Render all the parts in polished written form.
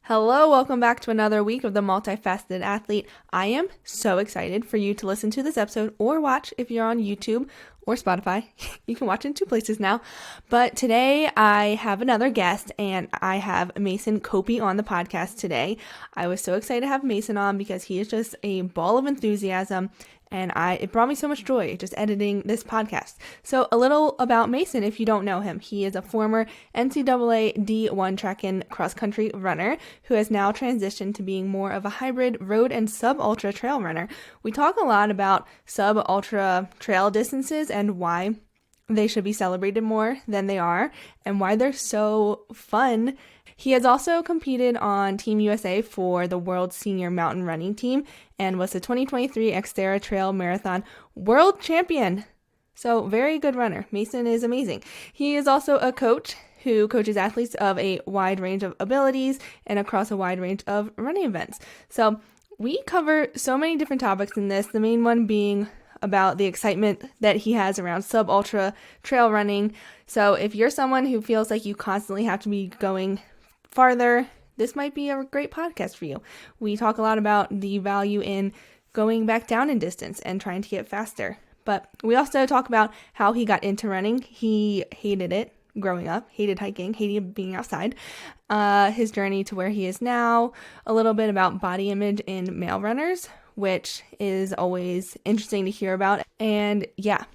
Hello, welcome back to another week of the Multifaceted Athlete. I am so excited for you to listen to this episode or watch if you're on YouTube or Spotify. You can watch in two places now. But today I have another guest and I have Mason Coppi on the podcast today. I was so excited to have Mason on because he is just a ball of enthusiasm and it brought me so much joy just editing this podcast. So a little about Mason if you don't know him. He is a former NCAA D1 track and cross country runner who has now transitioned to being more of a hybrid road and sub-ultra trail runner. We talk a lot about sub-ultra trail distances and why they should be celebrated more than they are and why they're so fun. He has also competed on Team USA for the World Senior Mountain Running Team and was the 2023 Xterra Trail Marathon World Champion. So very good runner. Mason is amazing. He is also a coach who coaches athletes of a wide range of abilities and across a wide range of running events. So we cover so many different topics in this, the main one being about the excitement that he has around sub-ultra trail running. So if you're someone who feels like you constantly have to be going farther, this might be a great podcast for you. We talk a lot about the value in going back down in distance and trying to get faster. But we also talk about how he got into running. He hated it growing up, hated hiking, hated being outside, his journey to where he is now, a little bit about body image in male runners, which is always interesting to hear about. And yeah,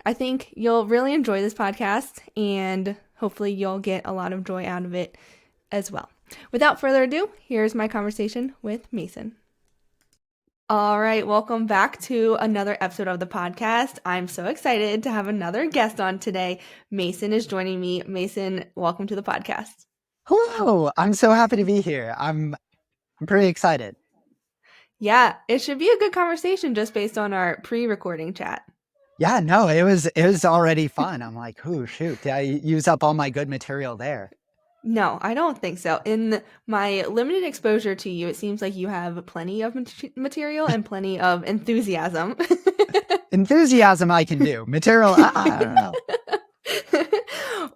I think you'll really enjoy this podcast and hopefully you'll get a lot of joy out of it as well. Without further ado, here's my conversation with Mason. All right, welcome back to another episode of the podcast. I'm so excited to have another guest on today. Mason is joining me. Mason, welcome to the podcast. Hello, I'm so happy to be here. I'm pretty excited. Yeah, it should be a good conversation just based on our pre-recording chat. Yeah, no, it was already fun. I'm like, oh shoot, did I use up all my good material there? No, I don't think so. In my limited exposure to you, it seems like you have plenty of material and plenty of enthusiasm. Enthusiasm I can do. Material, I don't know.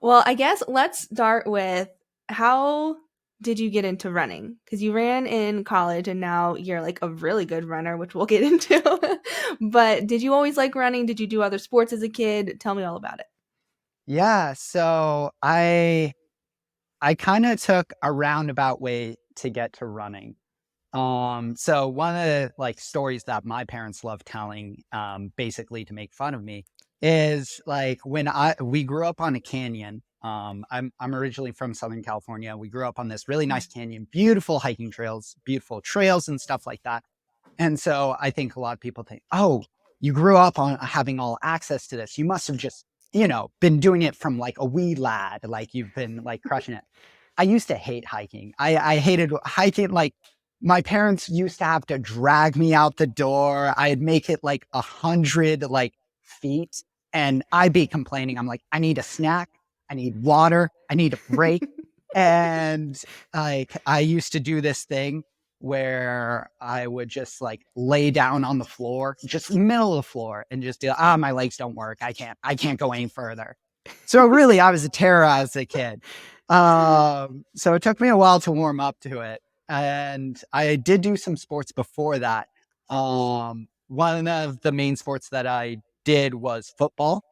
Well, I guess let's start with how did you get into running? Because you ran in college and now you're like a really good runner, which we'll get into. But did you always like running? Did you do other sports as a kid? Tell me all about it. Yeah, so I kind of took a roundabout way to get to running. So one of the stories that my parents love telling, basically to make fun of me, is when we grew up on a canyon. I'm originally from Southern California. We grew up on this really nice canyon, beautiful hiking trails, beautiful trails and stuff like that. And so I think a lot of people think, oh, you grew up on having all access to this. You must have just, been doing it from a wee lad, you've been crushing it. I used to hate hiking. I hated hiking. My parents used to have to drag me out the door. I'd make it 100 feet and I'd be complaining. I'm like, I need a snack. I need water. I need a break. And I used to do this thing where I would just lay down on the floor, just middle of the floor and just do, my legs don't work. I can't go any further. So really I was a terror as a kid. So it took me a while to warm up to it. And I did do some sports before that. One of the main sports that I did was football,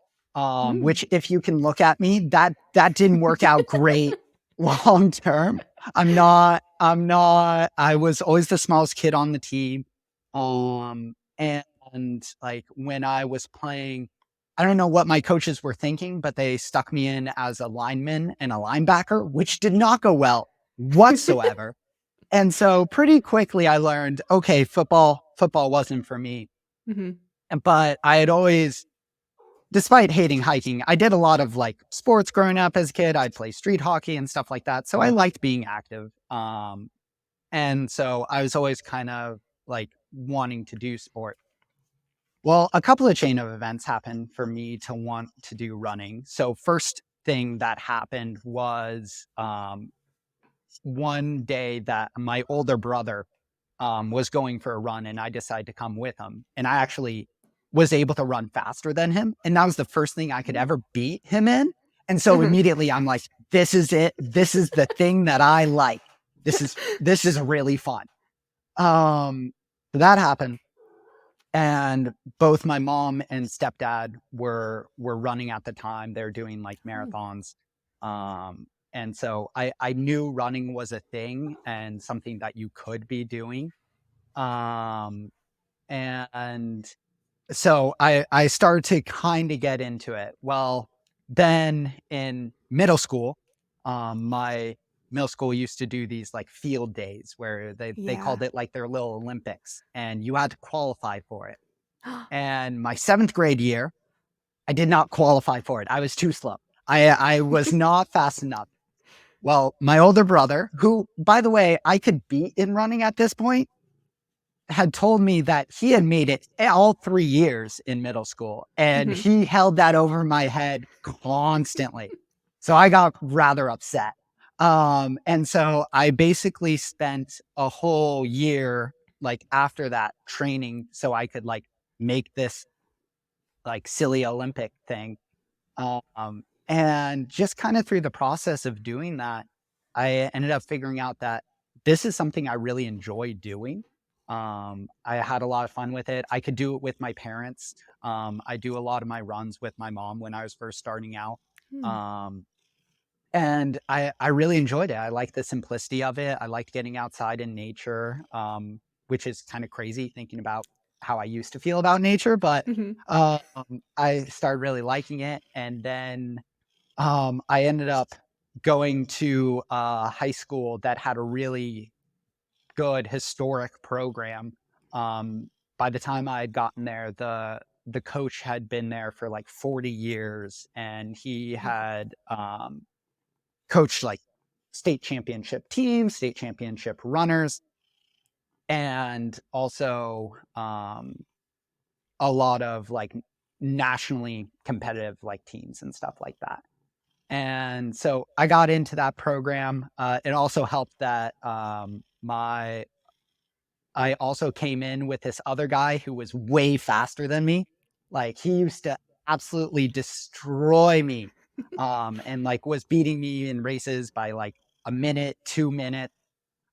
which if you can look at me, that didn't work out great long term. I was always the smallest kid on the team. And when I was playing, I don't know what my coaches were thinking, but they stuck me in as a lineman and a linebacker, which did not go well whatsoever. And so pretty quickly I learned, okay, football wasn't for me. Mm-hmm. But I had always, despite hating hiking, I did a lot of sports growing up as a kid. I'd play street hockey and stuff like that. So I liked being active. And so I was always kind of wanting to do sport. Well, a couple of chain of events happened for me to want to do running. So first thing that happened was one day that my older brother was going for a run and I decided to come with him. And I actually was able to run faster than him. And that was the first thing I could ever beat him in. And so immediately I'm like, this is it. This is the thing that I like. this is really fun. So that happened. And both my mom and stepdad were running at the time. They're doing like Oh. marathons. And so I knew running was a thing and something that you could be doing. Um, and so I started to kind of get into it. Well, then in middle school, my middle school used to do these like field days where they Yeah. called it like their little Olympics, and you had to qualify for it. And my 7th grade year, I did not qualify for it. I was too slow. I was not fast enough. Well, my older brother, who, by the way, I could beat in running at this point, had told me that he had made it all 3 years in middle school, and Mhm. he held that over my head constantly. So I got rather upset. And so I basically spent a whole year, like, after that training so I could, like, make this, like, silly Olympic thing. And just kind of through the process of doing that, I ended up figuring out that this is something I really enjoy doing. I had a lot of fun with it. I could do it with my parents. I do a lot of my runs with my mom when I was first starting out. Hmm. Um, and I really enjoyed it. I like the simplicity of it. I liked getting outside in nature, which is kind of crazy thinking about how I used to feel about nature, but Mhm. um, I started really liking it. And then I ended up going to a high school that had a really good historic program. Um, by the time I had gotten there, the coach had been there for like 40 years, and he Wow. had coached like state championship teams, state championship runners, and also a lot of like nationally competitive like teams and stuff like that. And so I got into that program. It also helped that I also came in with this other guy who was way faster than me. Like he used to absolutely destroy me, and like was beating me in races by like a minute, 2 minutes.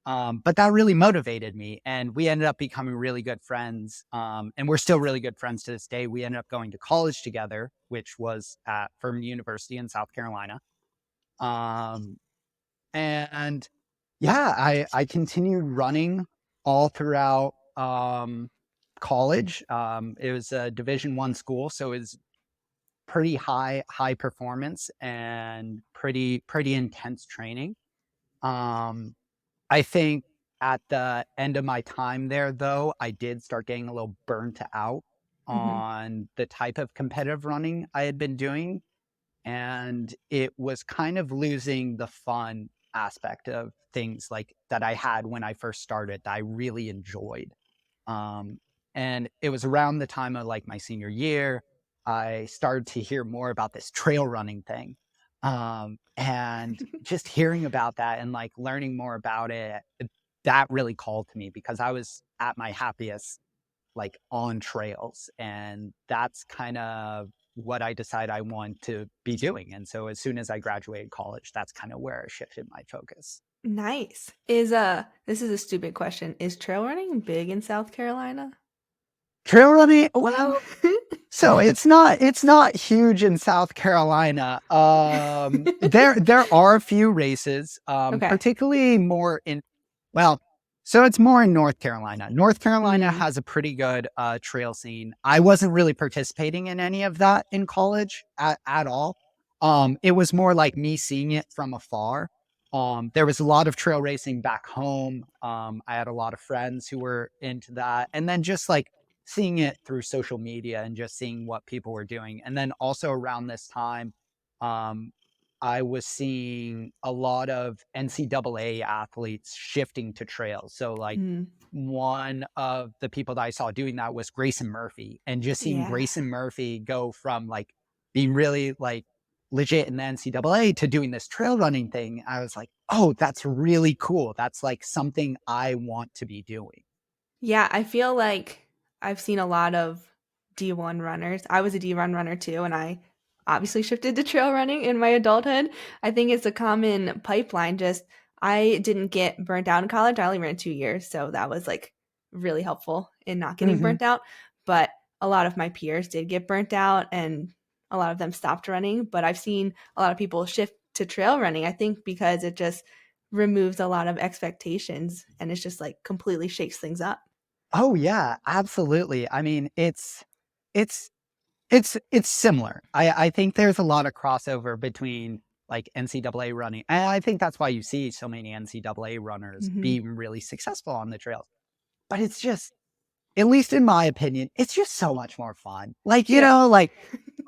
But that really motivated me, and we ended up becoming really good friends. And we're still really good friends to this day. We ended up going to college together, which was at Furman University in South Carolina. Um, and yeah, I continued running all throughout college. It was a Division I school, so it was pretty high performance and pretty intense training. Um, I think at the end of my time there, though, I did start getting a little burnt out Mhm. on the type of competitive running I had been doing, and it was kind of losing the fun aspect of things like that I had when I first started that I really enjoyed. Um, and it was around the time of like my senior year, I started to hear more about this trail running thing. And just hearing about that and like learning more about it, that really called to me because I was at my happiest like on trails. And that's kind of what I decided I want to be doing. And so as soon as I graduated college, that's kind of where I shifted my focus. Nice. This is a stupid question. Is trail running big in South Carolina? Trail running, well, so it's not huge in South Carolina. There are a few races, Okay. particularly more in well, so it's more in North Carolina. North Carolina Mm. has a pretty good trail scene. I wasn't really participating in any of that in college at all. It was more like me seeing it from afar. There was a lot of trail racing back home. I had a lot of friends who were into that, and then just like seeing it through social media and just seeing what people were doing. And then also around this time, um, I was seeing a lot of NCAA athletes shifting to trails. So, like, Mm. one of the people that I saw doing that was Grayson Murphy, and just seeing Yeah. Grayson Murphy go from like being really like legit in the NCAA to doing this trail running thing, I was like, oh, that's really cool. That's like something I want to be doing. Yeah, I feel like I've seen a lot of D1 runners. I was a D1 runner too, and I obviously shifted to trail running in my adulthood. I think it's a common pipeline. Just I didn't get burnt out in college. I only ran 2 years, so that was like really helpful in not getting Hmm. burnt out. But a lot of my peers did get burnt out, and a lot of them stopped running. But I've seen a lot of people shift to trail running, I think, because it just removes a lot of expectations and it's just like completely shakes things up. Oh yeah, absolutely. I mean, it's it's similar. I think there's a lot of crossover between like NCAA running, and I think that's why you see so many NCAA runners Hmm. being really successful on the trails. But it's just, at least in my opinion, it's just so much more fun. Like, Yeah. like,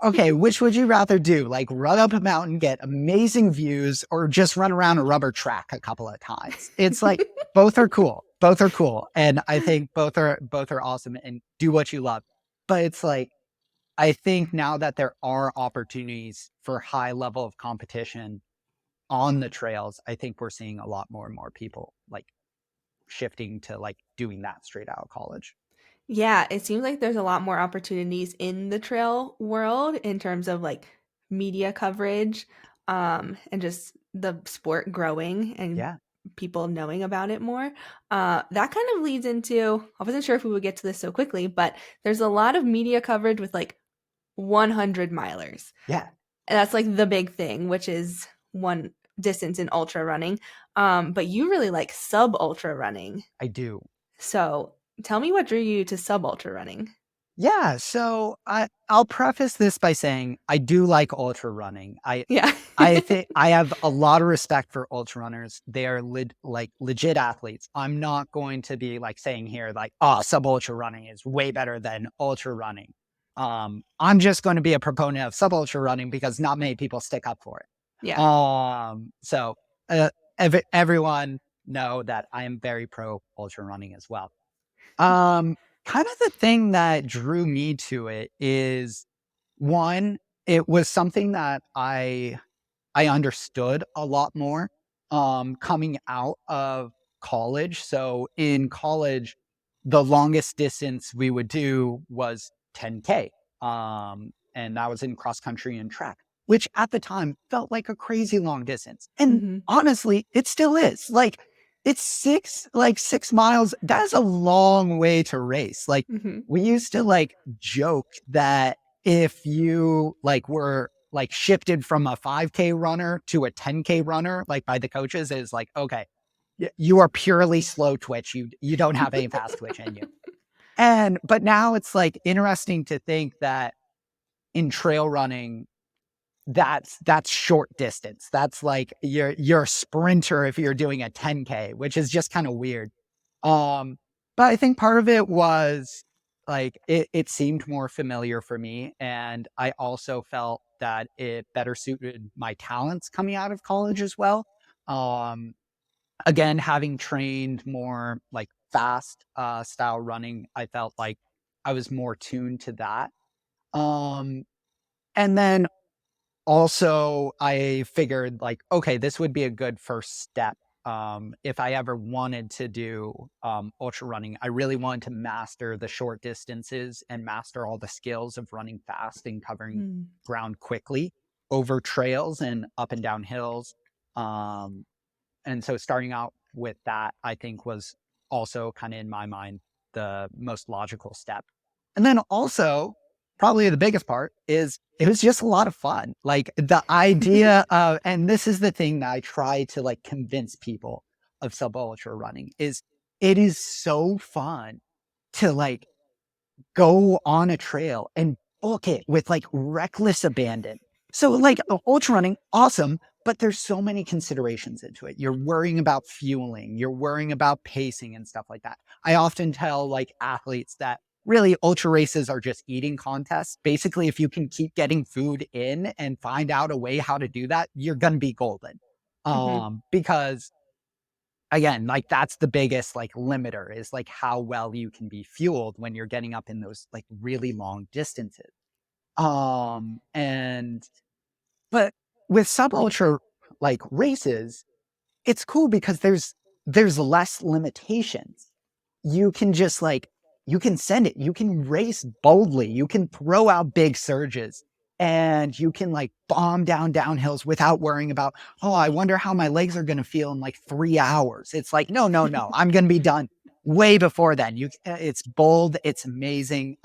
okay, which would you rather do? Like run up a mountain, get amazing views, or just run around a rubber track a couple of times? It's like both are cool. Both are cool. And I think both are awesome and do what you love. But it's like, I think now that there are opportunities for high level of competition on the trails, I think we're seeing a lot more and more people like shifting to like doing that straight out of college. Yeah, it seems like there's a lot more opportunities in the trail world in terms of like media coverage, and just the sport growing and Yeah. people knowing about it more. That kind of leads into, I wasn't sure if we would get to this so quickly, but there's a lot of media coverage with like 100 milers. Yeah. And that's like the big thing, which is one distance in ultra running. But you really like sub ultra running. I do. So tell me what drew you to sub ultra running. Yeah, so I'll preface this by saying I do like ultra running. Yeah. I think I have a lot of respect for ultra runners. They are like legit athletes. I'm not going to be like saying here like, oh, sub ultra running is way better than ultra running. I'm just going to be a proponent of sub ultra running because not many people stick up for it. Yeah. So everyone know that I am very pro ultra running as well. Um, Kind of the thing that drew me to it is one, it was something that I understood a lot more coming out of college. So in college, the longest distance we would do was 10K. And that was in cross country and track, which at the time felt like a crazy long distance. And Hmm. honestly, it still is. Like it's 6 miles. That's a long way to race. Like Hmm. we used to like joke that if you like were like shifted from a 5K runner to a 10K runner, like by the coaches, is like, okay, you are purely slow twitch. You don't have any fast twitch in you. But now it's like interesting to think that in trail running, that's short distance. That's like you're a sprinter if you're doing a 10K, which is just kind of weird. Um, but I think part of it was like it seemed more familiar for me. And I also felt that it better suited my talents coming out of college as well. Um, Again, having trained more like fast style running, I felt like I was more tuned to that. Um, and then also, I figured like, okay, this would be a good first step. If I ever wanted to do ultra running, I really wanted to master the short distances and master all the skills of running fast and covering Mm. ground quickly over trails and up and down hills. Um, and so starting out with that, I think was also kind of in my mind the most logical step. And then also, probably the biggest part is it was just a lot of fun. Like the idea of, and this is the thing that I try to like convince people of sub ultra running is it is so fun to like go on a trail and book it with like reckless abandon. So like ultra running, awesome, but there's so many considerations into it. You're worrying about fueling, you're worrying about pacing and stuff like that. I often tell like athletes that really ultra races are just eating contests. Basically, if you can keep getting food in and find out a way how to do that, you're going to be golden. Hmm. Because again, like that's the biggest like limiter is like how well you can be fueled when you're getting up in those like really long distances. And but with sub ultra like races, it's cool because there's less limitations. You can just like you can send it, you can race boldly, you can throw out big surges. and you can like bomb down hills without worrying about, oh, I wonder how my legs are going to feel in like 3 hours. It's like, no, no, no, I'm going to be done way before then. It's bold. It's amazing.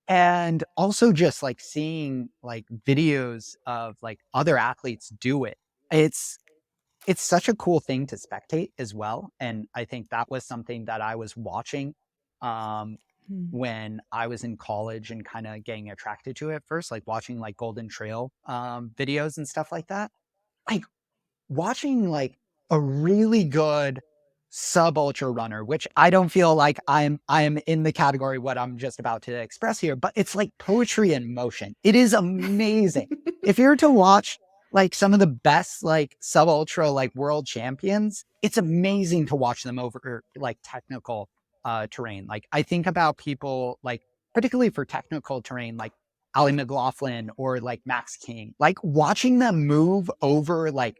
And also just like seeing like videos of like other athletes do it. It's, it's such a cool thing to spectate as well. And I think that was something that I was watching um, Mm. when I was in college and kind of getting attracted to it first, like watching like Golden Trail videos and stuff like that. Like watching like a really good sub ultra runner, which I don't feel like I'm in the category what I'm just about to express here, but it's like poetry in motion. It is amazing. If you're to watch like some of the best like sub ultra like world champions, it's amazing to watch them over like technical terrain. Like I think about people like particularly for technical terrain like Ali McLaughlin or like Max King, like watching them move over like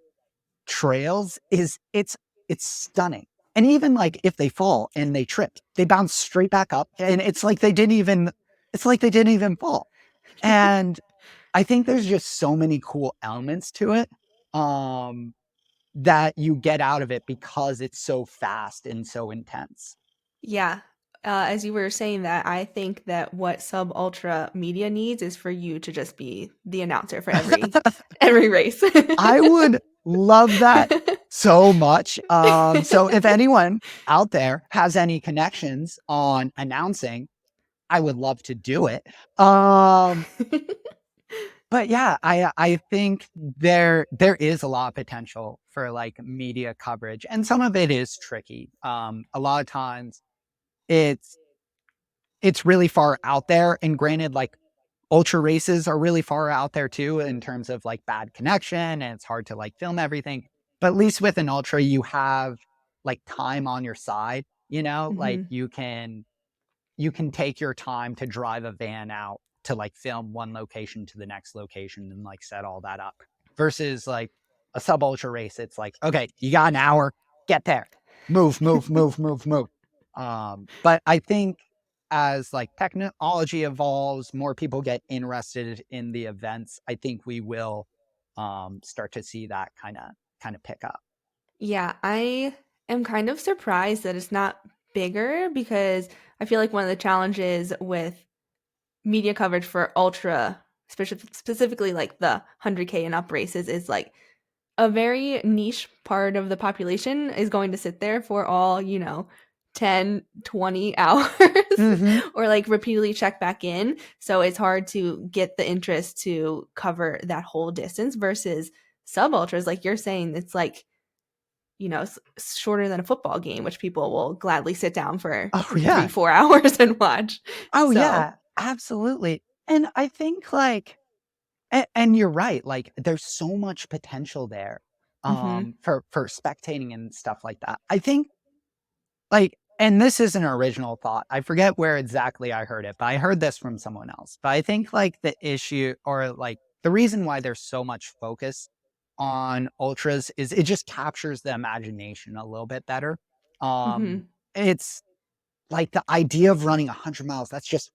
trails is it's stunning. And even like if they fall and they trip, they bounce straight back up and it's like they didn't even fall. And I think there's just so many cool elements to it um that you get out of it because it's so fast and so intense. Yeah. As you were saying that, I think that what sub ultra media needs is for you to just be the announcer for every race. I would love that so much. So if anyone out there has any connections on announcing, I would love to do it. But yeah, I think there is a lot of potential for like media coverage, and some of it is tricky. A lot of times it's it's really far out there, and granted, like ultra races are really far out there too in terms of like bad connection, and it's hard to like film everything. But at least with an ultra, you have like time on your side. You know, like Hmm. you can take your time to drive a van out to like film one location to the next location and like set all that up versus like a sub ultra race. It's like, okay, you got an hour, get there, move. But I think as like technology evolves, more people get interested in the events. I think we will start to see that kind of pick up. Yeah, I am kind of surprised that it's not bigger because I feel like one of the challenges with media coverage for ultra, specifically like the 100K and up races, is like a very niche part of the population is going to sit there for all, 10, 20 hours Mm-hmm. or like repeatedly check back in. So it's hard to get the interest to cover that whole distance versus sub ultras. Like you're saying, it's like, shorter than a football game, which people will gladly sit down for Oh three, yeah. 4 hours and watch. Oh So, yeah. Absolutely. And I think like and you're right, like, there's so much potential there, mhm, for spectating and stuff like that. I think, like and this is an original thought, I forget where exactly I heard it, but I heard this from someone else. But I think, like, the issue or, like, the reason why there's so much focus on ultras is it just captures the imagination a little bit better. mhm, It's like the idea of running 100 miles, that's just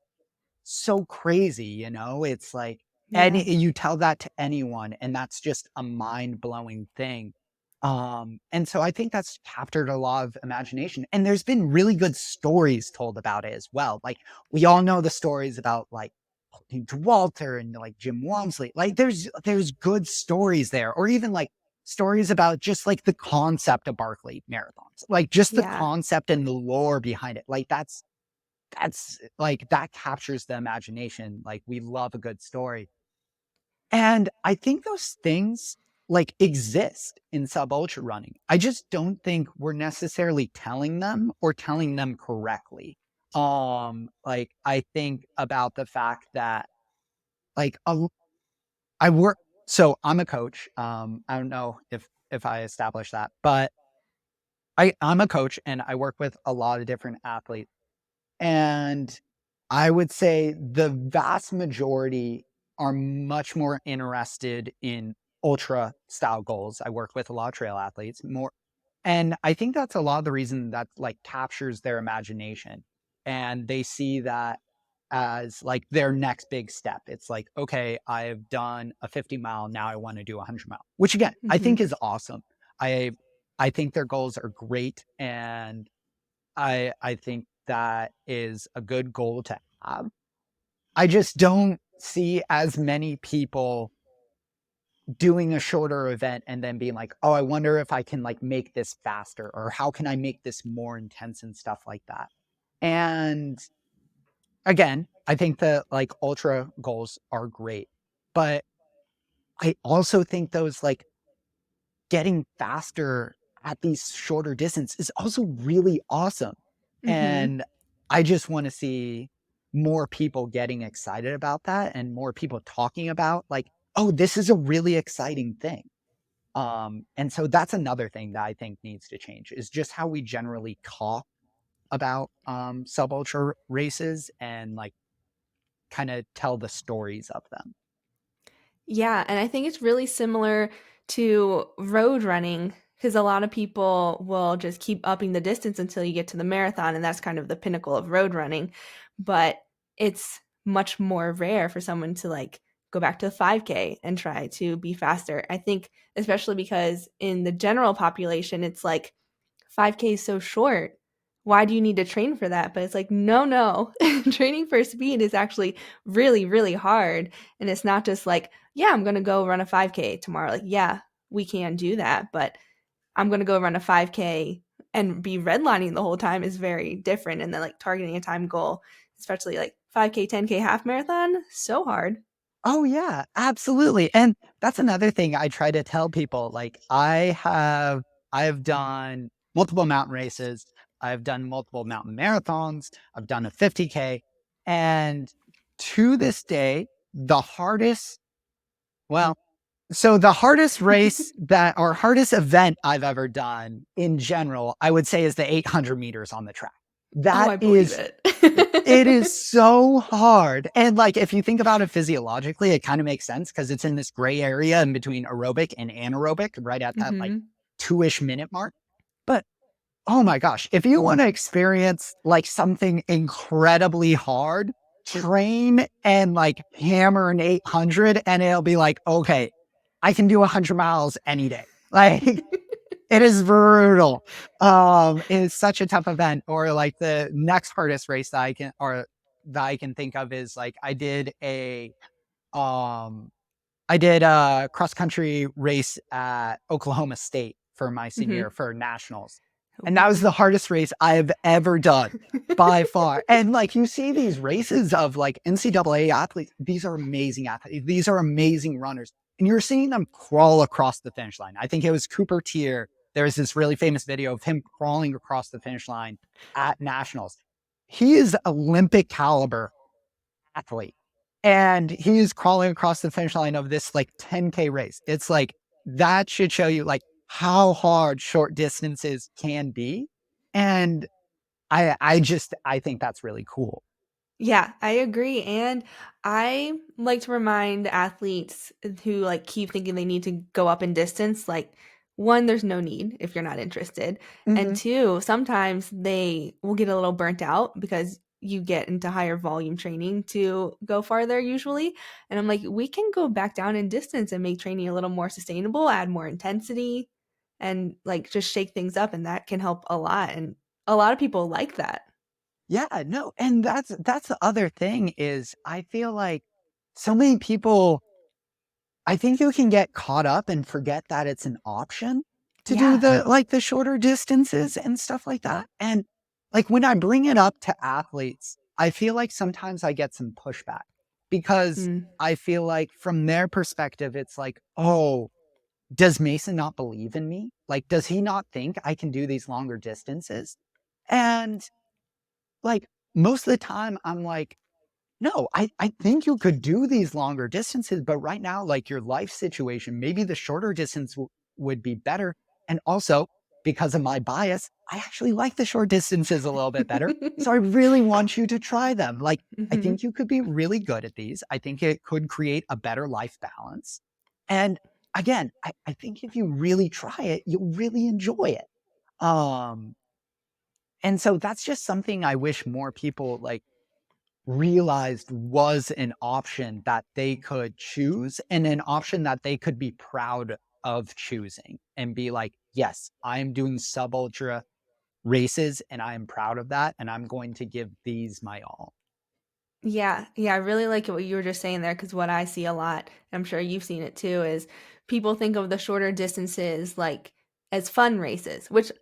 so crazy, you know? It's like and yeah, you tell that to anyone, and that's just a mind-blowing thing. And so I think that's captured a lot of imagination, and there's been really good stories told about it as well. Like, we all know the stories about, like, Walter and, like, Jim Walmsley. Like, there's good stories there, or even, like, stories about just, like, the concept of Barkley marathons. Like, just the yeah, concept and the lore behind it. Like, that's like that captures the imagination. Like we love a good story. And I think those things like exist in sub ultra running. I just don't think we're necessarily telling them or telling them correctly. Like I think about the fact that like I work so I'm a coach. I don't know if I established that, but I'm a coach and I work with a lot of different athletes. And I would say the vast majority are much more interested in ultra style goals. I work with a lot of trail athletes more. And I think that's a lot of the reason that like captures their imagination. And they see that as like their next big step. It's like, okay, I've done a 50 mile. Now I want to do a 100 mile, which again, I Hmm. think is awesome. I, I think their goals are great. And I think that is a good goal to have. I just don't see as many people doing a shorter event and then being like, oh, I wonder if I can like make this faster, or how can I make this more intense and stuff like that. And again, I think that like ultra goals are great, but I also think those like getting faster at these shorter distance is also really awesome. Hmm. And I just want to see more people getting excited about that, and more people talking about like, oh, this is a really exciting thing. And so that's another thing that I think needs to change, is just how we generally talk about sub ultra races, and like kind of tell the stories of them. Yeah, and I think it's really similar to road running because a lot of people will just keep upping the distance until you get to the marathon, and that's kind of the pinnacle of road running. But it's much more rare for someone to like go back to the 5K and try to be faster. I think, especially because in the general population, it's like 5K is so short. Why do you need to train for that? But it's like, no, no. Training for speed is actually really, really hard. And it's not just like, yeah, I'm going to go run a 5K tomorrow. Like, yeah, we can do that. But I'm going to go run a 5K and be redlining the whole time is very different. And then like targeting a time goal, especially like 5K, 10K half marathon, so hard. Oh yeah, absolutely. And that's another thing I try to tell people. Like I've done multiple mountain races. I've done multiple mountain marathons. I've done a 50K. And to this day, the hardest, well, so the hardest race that, or hardest event I've ever done in general, I would say is the 800 meters on the track. Oh, That I believe is, it is it. so hard. And like, if you think about it physiologically, it kind of makes sense because it's in this gray area in between aerobic and anaerobic, right at that like Hmm. 2-ish minute mark. But oh my gosh, if you want to experience like something incredibly hard, train and like hammer an 800, and it'll be like, okay, I can do 100 miles any day. Like, it is brutal. It's such a tough event. Or like the next hardest race that I can think of is like um I did a cross country race at Oklahoma State for my senior Hmm. year for nationals. And that was Ooh. the hardest race I've ever done by far. And like, you see these races of like NCAA athletes, these are amazing athletes. These are amazing runners. And you're seeing them crawl across the finish line. I think it was Cooper Tier. There was this really famous video of him crawling across the finish line at nationals. He is Olympic caliber athlete. And he's crawling across the finish line of this like 10K race. It's like, that should show you like how hard short distances can be. And I think that's really cool. Yeah, I agree. And I like to remind athletes who like keep thinking they need to go up in distance, like one, there's no need if you're not interested. And Hmm. two, sometimes they will get a little burnt out because you get into higher volume training to go farther usually. And I'm like, we can go back down in distance and make training a little more sustainable, add more intensity, and like just shake things up. And that can help a lot. And a lot of people like that. Yeah, no, and that's the other thing is I feel like so many people, I think you can get caught up and forget that it's an option to do Yeah. the shorter distances and stuff like that. And like, when I bring it up to athletes, I feel like sometimes I get some pushback, because Mm. I feel like from their perspective, it's like, oh, does Mason not believe in me? Like, does he not think I can do these longer distances? And like, most of the time I'm like, no, I think you could do these longer distances, but right now, like your life situation, maybe the shorter distance would be better. And also, because of my bias, I actually like the short distances a little bit better. So I really want you to try them. Like, I Hmm. think you could be really good at these. I think it could create a better life balance. And again, I think if you really try it, you'll really enjoy it. Um, and so that's just something I wish more people like realized was an option that they could choose and an option that they could be proud of choosing and be like, yes, I'm doing sub ultra races and I am proud of that. And I'm going to give these my all. Yeah, yeah, I really like what you were just saying there because what I see a lot, I'm sure you've seen it too, is people think of the shorter distances like as fun races, which,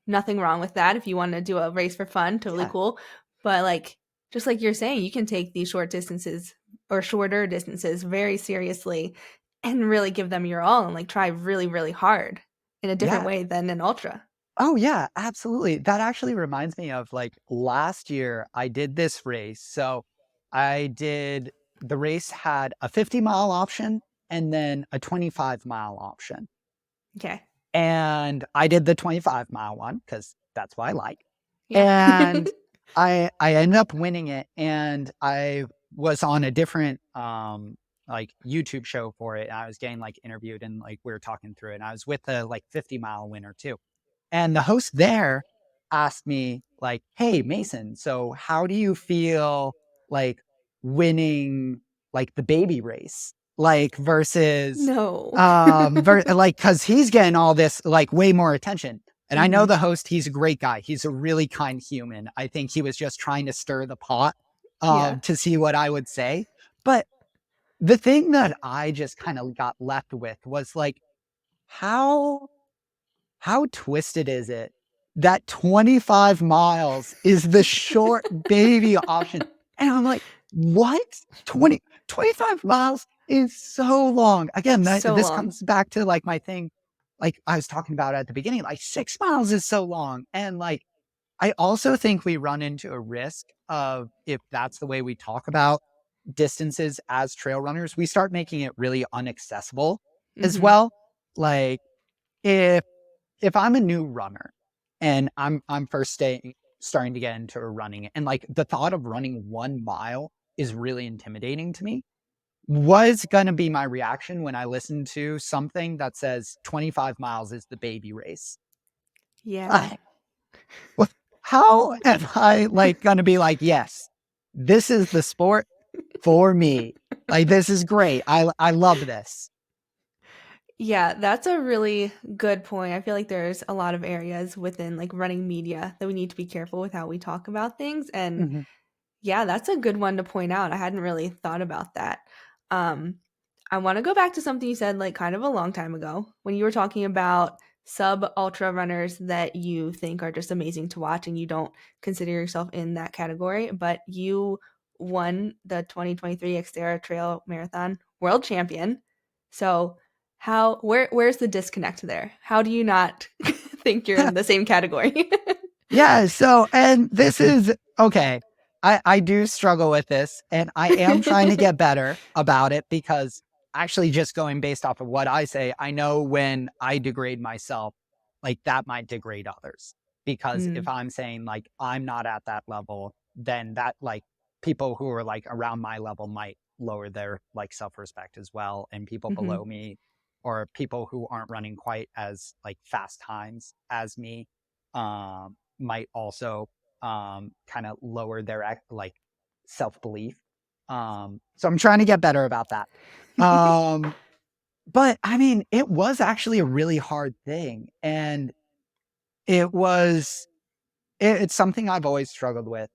nothing wrong with that. If you want to do a race for fun, totally Yeah. cool. But like, just like you're saying, you can take these short distances or shorter distances very seriously and really give them your all and like try really, really hard in a different Yeah. way than an ultra. Oh yeah, absolutely. That actually reminds me of like last year I did this race. So I did the race had a 50-mile option and then a 25-mile option. Okay. And I did the 25-mile one because that's what I like. Yeah. And I ended up winning it. And I was on a different like YouTube show for it. I was getting like interviewed and like we were talking through it. And I was with the like 50-mile winner too. And the host there asked me like, "Hey, Mason, so how do you feel like winning like the baby race? Like versus No. like cuz he's getting all this like way more attention." And I know Hmm. the host, he's a great guy. He's a really kind human. I think he was just trying to stir the pot Yeah. to see what I would say. But the thing that I just kind of got left with was like how how twisted is it that 25 miles is the short baby option? And I'm like, what? 25 miles is so long. Again, So this long. comes back to like my thing, like I was talking about at the beginning, like 6 miles is so long. And like, I also think we run into a risk of if that's the way we talk about distances as trail runners, we start making it really unaccessible as Hmm. well. Like, if I'm a new runner and I'm first starting to get into running and like the thought of running 1 mile is really intimidating to me. What's gonna be my reaction when I listen to something that says 25 miles is the baby race? Yeah. I, how am I like gonna be like, yes, this is the sport for me. Like this is great. I love this. Yeah, that's a really good point. I feel like there's a lot of areas within like running media that we need to be careful with how we talk about things. And Mhm. yeah, that's a good one to point out. I hadn't really thought about that. Um, I want to go back to something you said like kind of a long time ago when you were talking about sub ultra runners that you think are just amazing to watch and you don't consider yourself in that category, but you won the 2023 Xterra Trail Marathon world champion. So, where's the disconnect there? How do you not think you're in the same category? Yeah, so and this is okay. I do struggle with this and I am trying to get better about it because actually just going based off of what I say, I know when I degrade myself, like that might degrade others. Because if Mm, I'm saying like I'm not at that level, then that like people who are like around my level might lower their like self-respect as well. And people below mhm, me or people who aren't running quite as like fast times as me might also kind of lower their like self-belief. So I'm trying to get better about that. Um, but I mean, it was actually a really hard thing. And it was, it's something I've always struggled with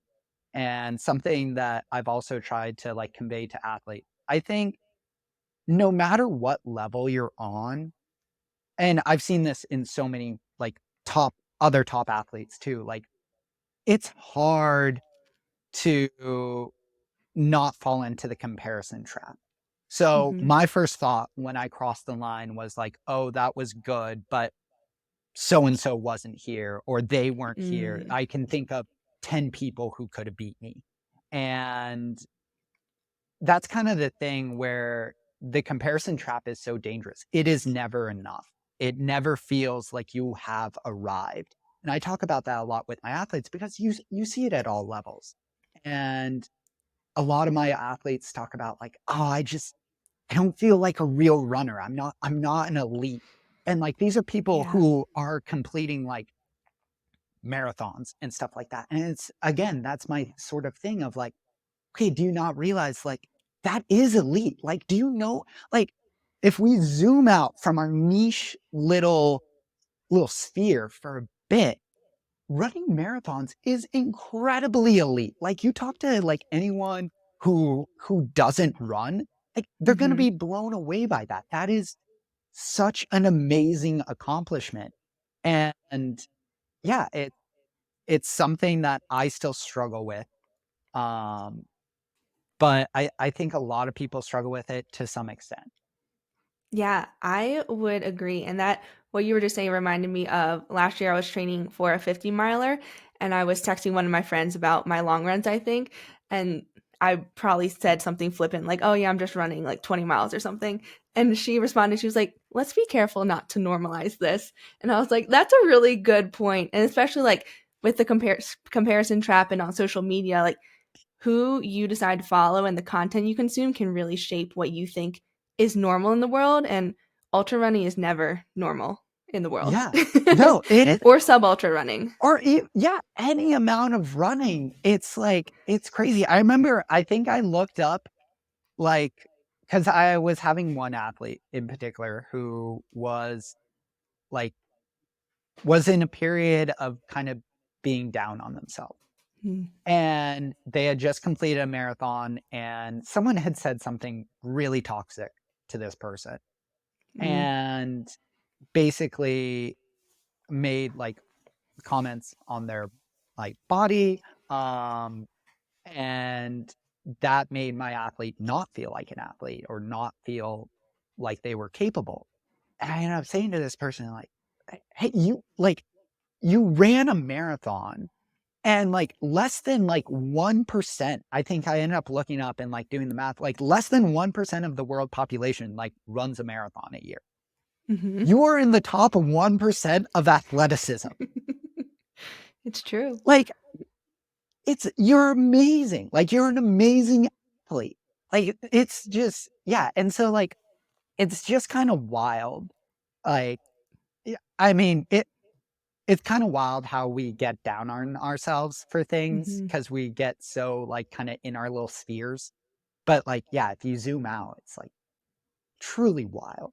and something that I've also tried to like convey to athletes. I think no matter what level you're on, and I've seen this in so many like other top athletes too, like it's hard to not fall into the comparison trap. So mhm, my first thought when I crossed the line was like, oh, that was good, but so and so wasn't here or they weren't here. mm, I can think of 10 people who could have beat me. And that's kind of the thing where the comparison trap is so dangerous. It is never enough. It never feels like you have arrived. And I talk about that a lot with my athletes because you see it at all levels. And a lot of my athletes talk about like, oh, I don't feel like a real runner. I'm not an elite. And like these are people yeah, who are completing like marathons and stuff like that. And it's again, that's my sort of thing of like, okay, do you not realize like that is elite? Like, do you know, like, if we zoom out from our niche little sphere for a bit, running marathons is incredibly elite. Like, you talk to like anyone who doesn't run, like they're going to Mm-hmm. be blown away by that. That is such an amazing accomplishment. And yeah, it's something that I still struggle with. Um, but I think a lot of people struggle with it to some extent. Yeah, I would agree. And that what you were just saying reminded me of last year I was training for a 50 miler and I was texting one of my friends about my long runs, I think. And I probably said something flippant like, oh, yeah, I'm just running like 20 miles or something. And she responded, she was like, let's be careful not to normalize this. And I was like, that's a really good point. And especially like with the comparison trap and on social media, like who you decide to follow and the content you consume can really shape what you think is normal in the world. And ultra running is never normal in the world, Yeah. No, it is. or sub ultra running. Or yeah, any amount of running. It's like, it's crazy. I remember, I think I looked up like, because I was having one athlete in particular who like, was in a period of kind of being down on themselves. Mm. And they had just completed a marathon, and someone had said something really toxic to this person. Mm. And basically made like comments on their like body, um and that made my athlete not feel like an athlete or not feel like they were capable. And I ended up saying to this person like, hey, you ran a marathon, and like less than like 1%, I think I ended up looking up and like doing the math, like less than 1% of the world population like runs a marathon a year. Hmm. You are in the top 1% of athleticism. It's true. Like, you're amazing. Like, you're an amazing athlete. Like, it's just, yeah. And so, like, it's just kind of wild. Like, yeah, I mean, it's kind of wild how we get down on ourselves for things Hmm. because we get so, like, kind of in our little spheres. But, like, yeah, if you zoom out, it's like truly wild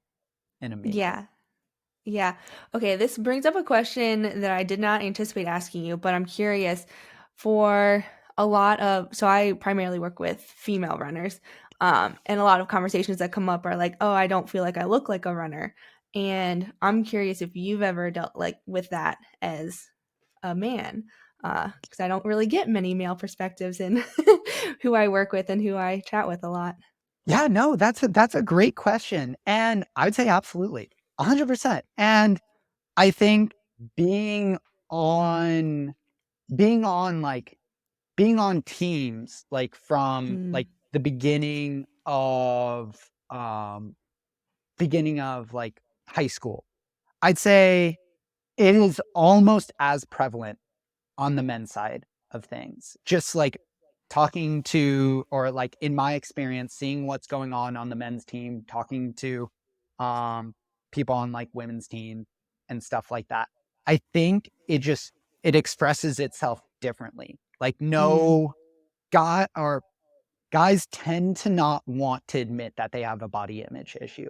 and amazing. Yeah. Yeah. Okay, this brings up a question that I did not anticipate asking you, but I'm curious for a lot of, so I primarily work with female runners. And a lot of conversations that come up are like, oh, I don't feel like I look like a runner. And I'm curious if you've ever dealt like with that as a man, because I don't really get many male perspectives in who I work with and who I chat with a lot. Yeah, no, that's a great question. And I would say absolutely, 100%. And I think being on being on like being on teams like from Mm, like the um beginning of like high school, I'd say it is almost as prevalent on the men's side of things. Just like talking to, or like in my experience, seeing what's going on the men's team, talking to um, people on like women's team and stuff like that. I think it expresses itself differently. Like mm, no guy or guys tend to not want to admit that they have a body image issue,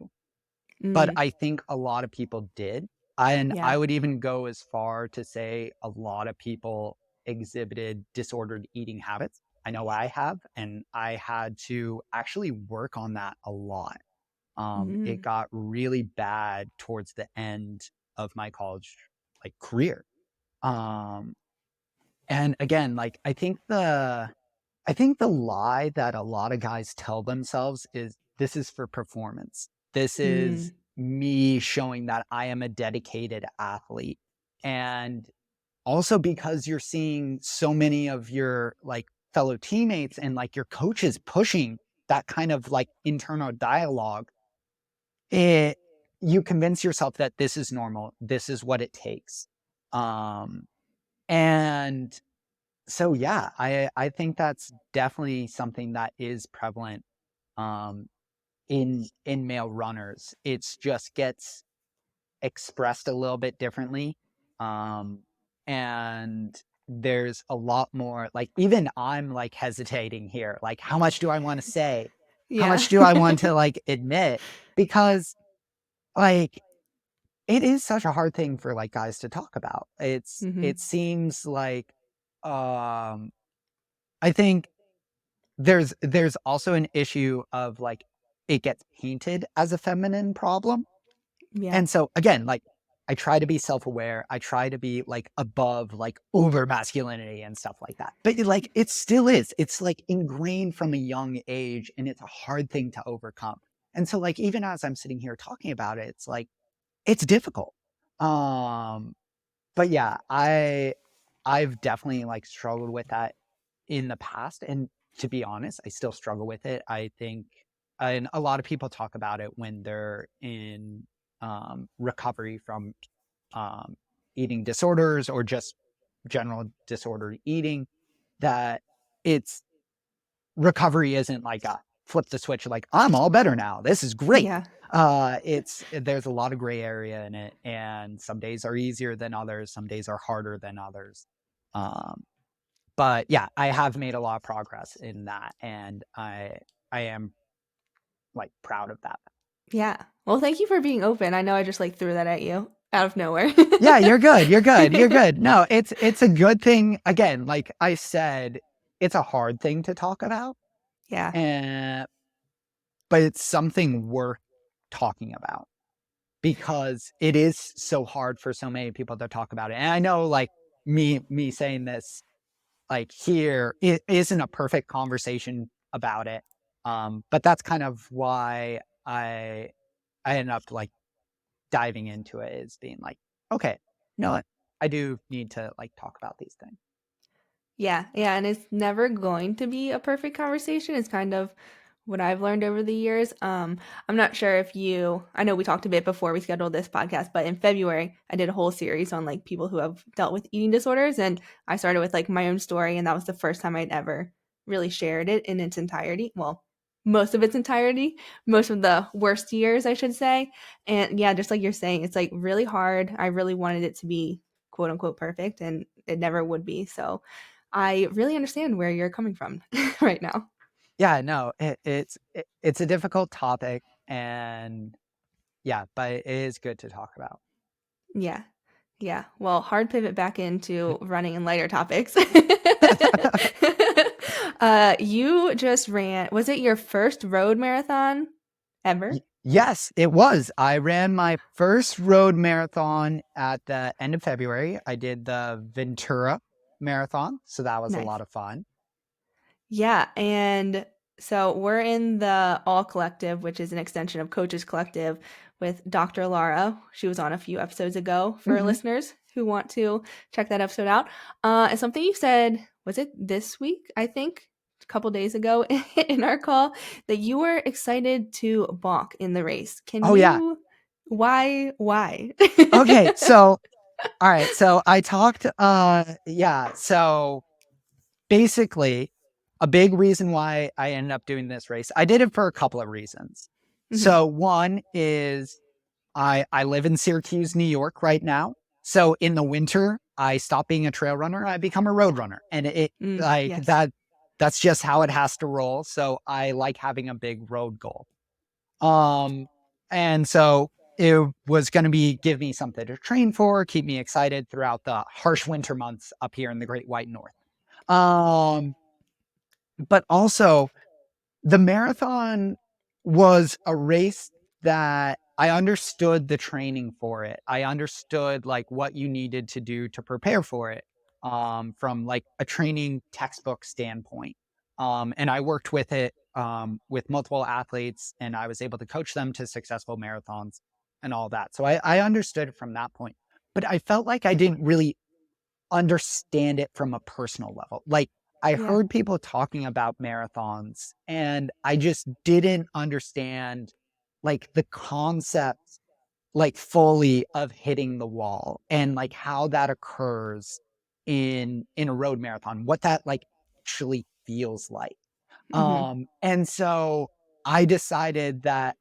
but mm, I think a lot of people did. And yeah. I would even go as far to say a lot of people exhibited disordered eating habits. I know I have, and I had to actually work on that a lot. It Mm, got really bad towards the end of my college like career. Um, and again, like I think the lie that a lot of guys tell themselves is this is for performance. This is mm, me showing that I am a dedicated athlete. And also because you're seeing so many of your like fellow teammates and like your coaches pushing that kind of like internal dialogue, it you convince yourself that this is normal. This is what it takes. Um and so yeah, I think that's definitely something that is prevalent um in male runners. It's just gets expressed a little bit differently. Um and there's a lot more, like, even I'm like hesitating here. Like, how much do I want to say? How Yeah. much do I want to like admit? Because like it is such a hard thing for like guys to talk about. Hmm. It seems like um I think there's also an issue of like it gets painted as a feminine problem. Yeah. And so again, like I try to be self-aware. I try to be like above like over masculinity and stuff like that. But like it still is. It's like ingrained from a young age and it's a hard thing to overcome. And so like even as I'm sitting here talking about it, it's like it's difficult. Um but yeah, I've definitely like struggled with that in the past, and to be honest, I still struggle with it. I think, and a lot of people talk about it when they're in recovery from um, eating disorders or just general disordered eating, that it's recovery isn't like a flip the switch, like I'm all better now. This is great. Yeah. It's there's a lot of gray area in it, and some days are easier than others, some days are harder than others. Um, but yeah, I have made a lot of progress in that, and I am like proud of that. Yeah. Well, thank you for being open. I know I just like threw that at you out of nowhere. Yeah, you're good. You're good. You're good. No, it's a good thing. Again, like I said, it's a hard thing to talk about, Yeah. and but it's something worth talking about because it is so hard for so many people to talk about it. And I know like me saying this like here, it isn't a perfect conversation about it. But that's kind of why I ended up like diving into it, is being like, okay, you know what? I do need to like talk about these things. Yeah, yeah, and it's never going to be a perfect conversation. It's kind of what I've learned over the years. I'm not sure if I know we talked a bit before we scheduled this podcast, but in February, I did a whole series on like people who have dealt with eating disorders. And I started with like my own story. And that was the first time I'd ever really shared it in its entirety. Well, most of its entirety, most of the worst years, I should say. And yeah, just like you're saying, it's like really hard. I really wanted it to be quote unquote perfect, and it never would be. So, I really understand where you're coming from right now. Yeah, no, it's a difficult topic, and yeah, but it is good to talk about. Yeah. Yeah. Well, hard pivot back into running and lighter topics. You just ran, was it your first road marathon ever? Yes, it was. I ran my first road marathon at the end of February. I did the Ventura Marathon, so that was a Nice. lot of fun. Yeah, and so we're in the All Collective, which is an extension of Coaches Collective with Dr. Lara. She was on a few episodes ago for Hmm. listeners who want to check that episode out. And something you said, was it this week? I think a couple days ago in our call, that you were excited to balk in the race. Can Oh yeah. you? Why? Okay, so all right, so I talked yeah, so basically a big reason why I ended up doing this race. I did it for a couple of reasons. Mhm. So one is I live in Syracuse, New York right now. So in the winter, I stop being a trail runner, I become a road runner. And it like Yes. that's just how it has to roll. So I like having a big road goal. Um, and so it was going to be give me something to train for, keep me excited throughout the harsh winter months up here in the Great White North. Um, but also the marathon was a race that I understood the training for it. I understood like what you needed to do to prepare for it, from like a training textbook standpoint. And I worked with it with multiple athletes, and I was able to coach them to successful marathons and all that. So I understood it from that point. But I felt like I didn't really understand it from a personal level. Like I Yeah. heard people talking about marathons and I just didn't understand like the concept like fully of hitting the wall and like how that occurs in a road marathon, what that like actually feels like. Hmm. And so I decided that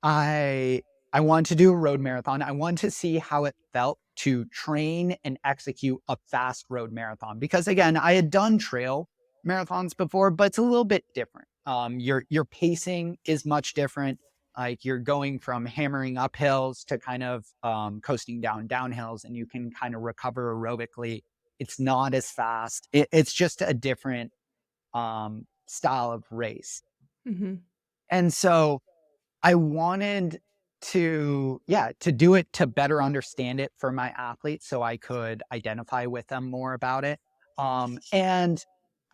I I wanted to do a road marathon. I wanted to see how it felt to train and execute a fast road marathon. Because again, I had done trail marathons before, but it's a little bit different. Your pacing is much different. Like you're going from hammering up hills to kind of coasting down hills, and you can kind of recover aerobically. It's not as fast. It's just a different style of race. Mm-hmm. And so I wanted to do it to better understand it for my athletes so I could identify with them more about it. And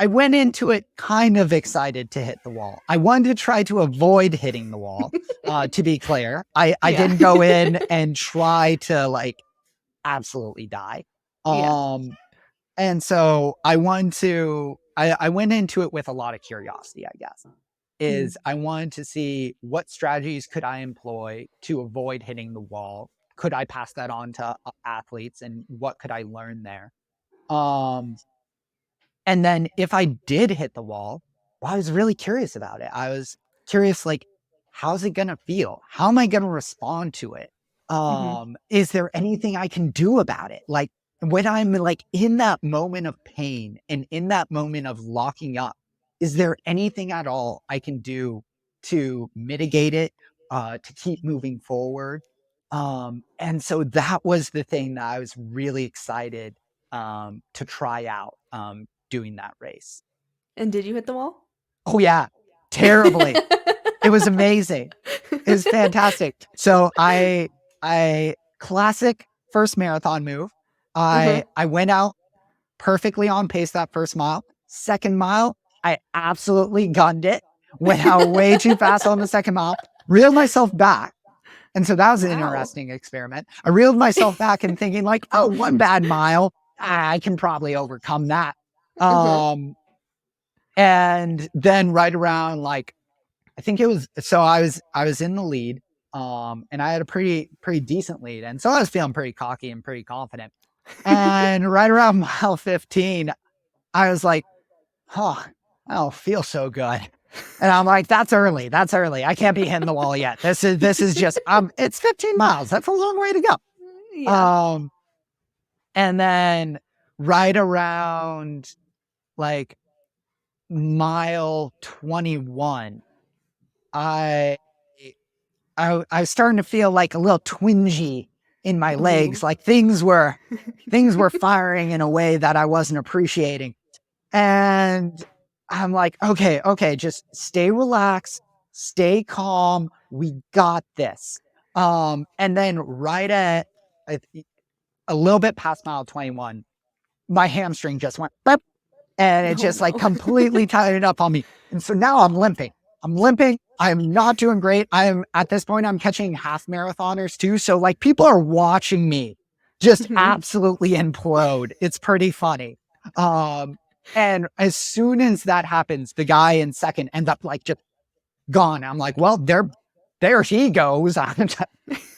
I went into it kind of excited to hit the wall. I wanted to try to avoid hitting the wall, to be clear. I didn't go in and try to like absolutely die. Yeah. And so I went into it with a lot of curiosity, I guess. I wanted to see what strategies could I employ to avoid hitting the wall. Could I pass that on to athletes, and what could I learn there? And then if I did hit the wall, well, I was really curious about it. I was curious, like, how's it going to feel? How am I going to respond to it? Is there anything I can do about it? Like when I'm like in that moment of pain and in that moment of locking up, is there anything at all I can do to mitigate it, to keep moving forward? And so that was the thing that I was really excited to try out doing that race. And did you hit the wall? Oh yeah, terribly. It was amazing. It was fantastic. So I classic first marathon move. I went out perfectly on pace that first mile. Second mile, I absolutely gunned it. Went out way too fast on the second mile. Reeled myself back. And so that was an interesting experiment. I reeled myself back and thinking like, oh, one bad mile, I can probably overcome that. And then right around like, I think it was, so I was in the lead, and I had a pretty decent lead. And so I was feeling pretty cocky and pretty confident. And right around mile 15, I was like, oh, I don't feel so good. And I'm like, that's early. I can't be hitting the wall yet. This is just, it's 15 miles. That's a long way to go. Yeah. And then right around like mile 21, I was starting to feel like a little twingy in my legs. Like things were firing in a way that I wasn't appreciating. And I'm like, okay, just stay relaxed, stay calm. We got this. And then right at a little bit past mile 21, my hamstring just went, boop, and it just like completely tightened up on me. And so now I'm limping. I'm not doing great. At this point, I'm catching half marathoners too. So like people are watching me just absolutely implode. It's pretty funny. And as soon as that happens, the guy in second ends up like just gone. I'm like, well, there he goes.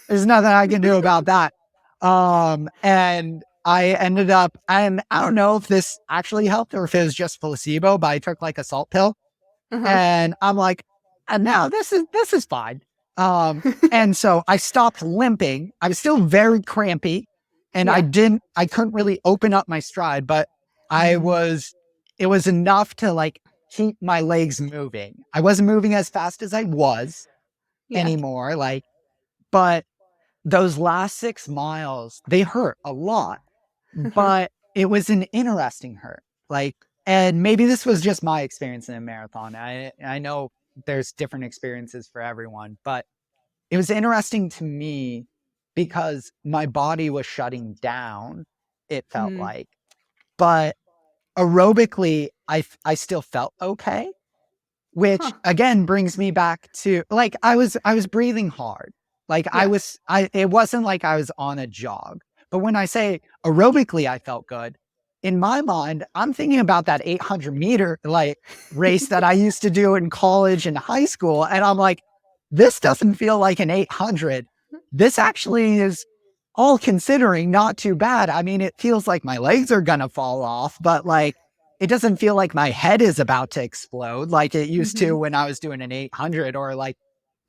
There's nothing I can do about that. And I ended up, and I don't know if this actually helped or if it was just placebo, but I took like a salt pill. And I'm like, and now this is fine. And so I stopped limping. I was still very crampy, and I couldn't really open up my stride, but it was enough to like keep my legs moving. I wasn't moving as fast as I was anymore. Like, but those last 6 miles, they hurt a lot, but it was an interesting hurt. Like, and maybe this was just my experience in a marathon. I know there's different experiences for everyone, but it was interesting to me because my body was shutting down, it felt like. But aerobically, I still felt okay, which again brings me back to like I was breathing hard. Like it wasn't like I was on a jog. But when I say aerobically I felt good, in my mind, I'm thinking about that 800-meter like race that I used to do in college and high school. And I'm like, this doesn't feel like an 800. This actually is, all considering, not too bad. I mean, it feels like my legs are going to fall off, but like, it doesn't feel like my head is about to explode like it used to when I was doing an 800 or like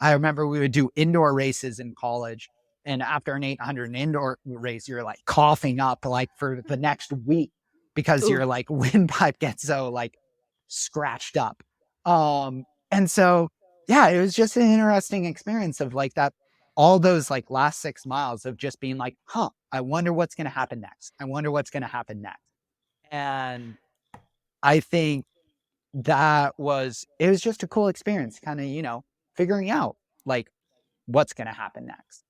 I remember we would do indoor races in college. And after an 800 indoor race, you're like coughing up like for the next week because Ooh. your like windpipe gets so like scratched up. And so, yeah, it was just an interesting experience of like that, all those like last 6 miles of just being like, huh, I wonder what's going to happen next. I wonder what's going to happen next. And I think it was just a cool experience, kind of, figuring out like what's going to happen next.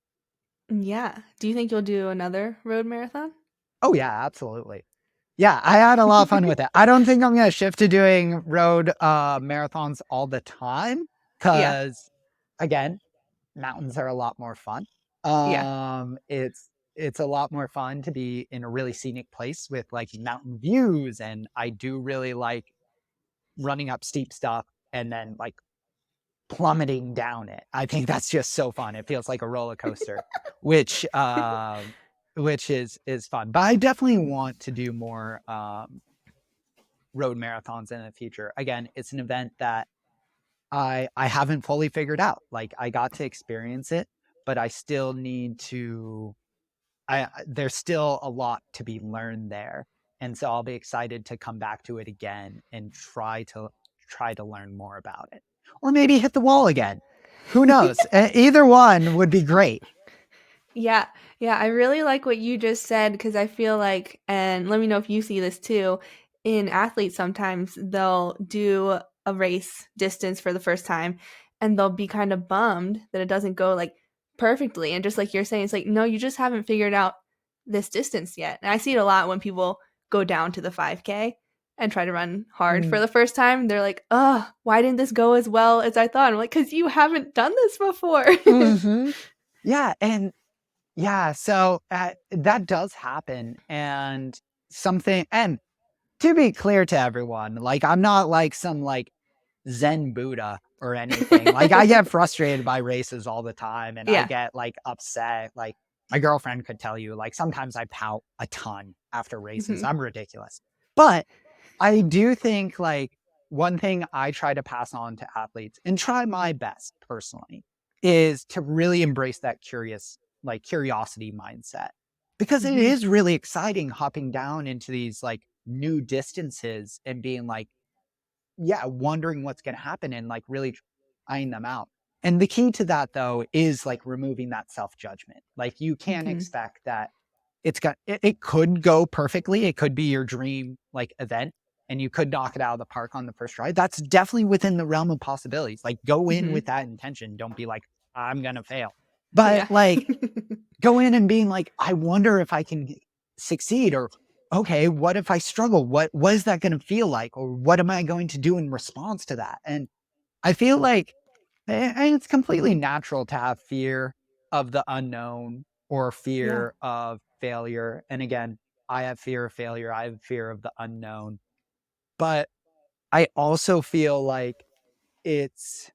Yeah. Do you think you'll do another road marathon? Oh, yeah, absolutely. Yeah, I had a lot of fun with it. I don't think I'm going to shift to doing road marathons all the time Yeah. because, again, mountains are a lot more fun. Yeah. It's a lot more fun to be in a really scenic place with like mountain views, and I do really like running up steep stuff and then like plummeting down it. I think that's just so fun. It feels like a roller coaster, which is fun. But I definitely want to do more road marathons in the future. Again, it's an event that I haven't fully figured out. Like I got to experience it, but I still need to there's still a lot to be learned there. And so I'll be excited to come back to it again and try to learn more about it. Or maybe hit the wall again. Who knows? Either one would be great. Yeah, yeah, I really like what you just said because I feel like, and let me know if you see this too, in athletes sometimes they'll do a race distance for the first time and they'll be kind of bummed that it doesn't go like perfectly. And just like you're saying, it's like, no, you just haven't figured out this distance yet. And I see it a lot when people go down to the 5K and try to run hard for Mm, the first time. They're like, oh, why didn't this go as well as I thought? I'm like, because you haven't done this before. hmm Yeah, and yeah, so that does happen, and to be clear to everyone, like I'm not like some like Zen Buddha or anything. Like I get frustrated by races all the time and I Yeah. get like upset. Like my girlfriend could tell you, like sometimes I pout a ton after races. Mhm. I'm ridiculous. But I do think like one thing I try to pass on to athletes and try my best personally is to really embrace that curiosity mindset because it Mhm. is really exciting hopping down into these like new distances and being like, yeah, wondering what's going to happen and like really eyeing them out. And the key to that though is like removing that self judgment. Like you can't Mhm. expect that it could go perfectly. It could be your dream like event and you could knock it out of the park on the first try. That's definitely within the realm of possibilities. Like go in Mhm. with that intention. Don't be like, I'm going to fail. But Yeah. like go in and being like, I wonder if I can succeed, or okay, what if I struggle? What is that going to feel like? Or what am I going to do in response to that? And I feel like and it's completely natural to have fear of the unknown or Yeah. fear of failure. And again, I have fear of failure. I have fear of the unknown. But I also feel like it's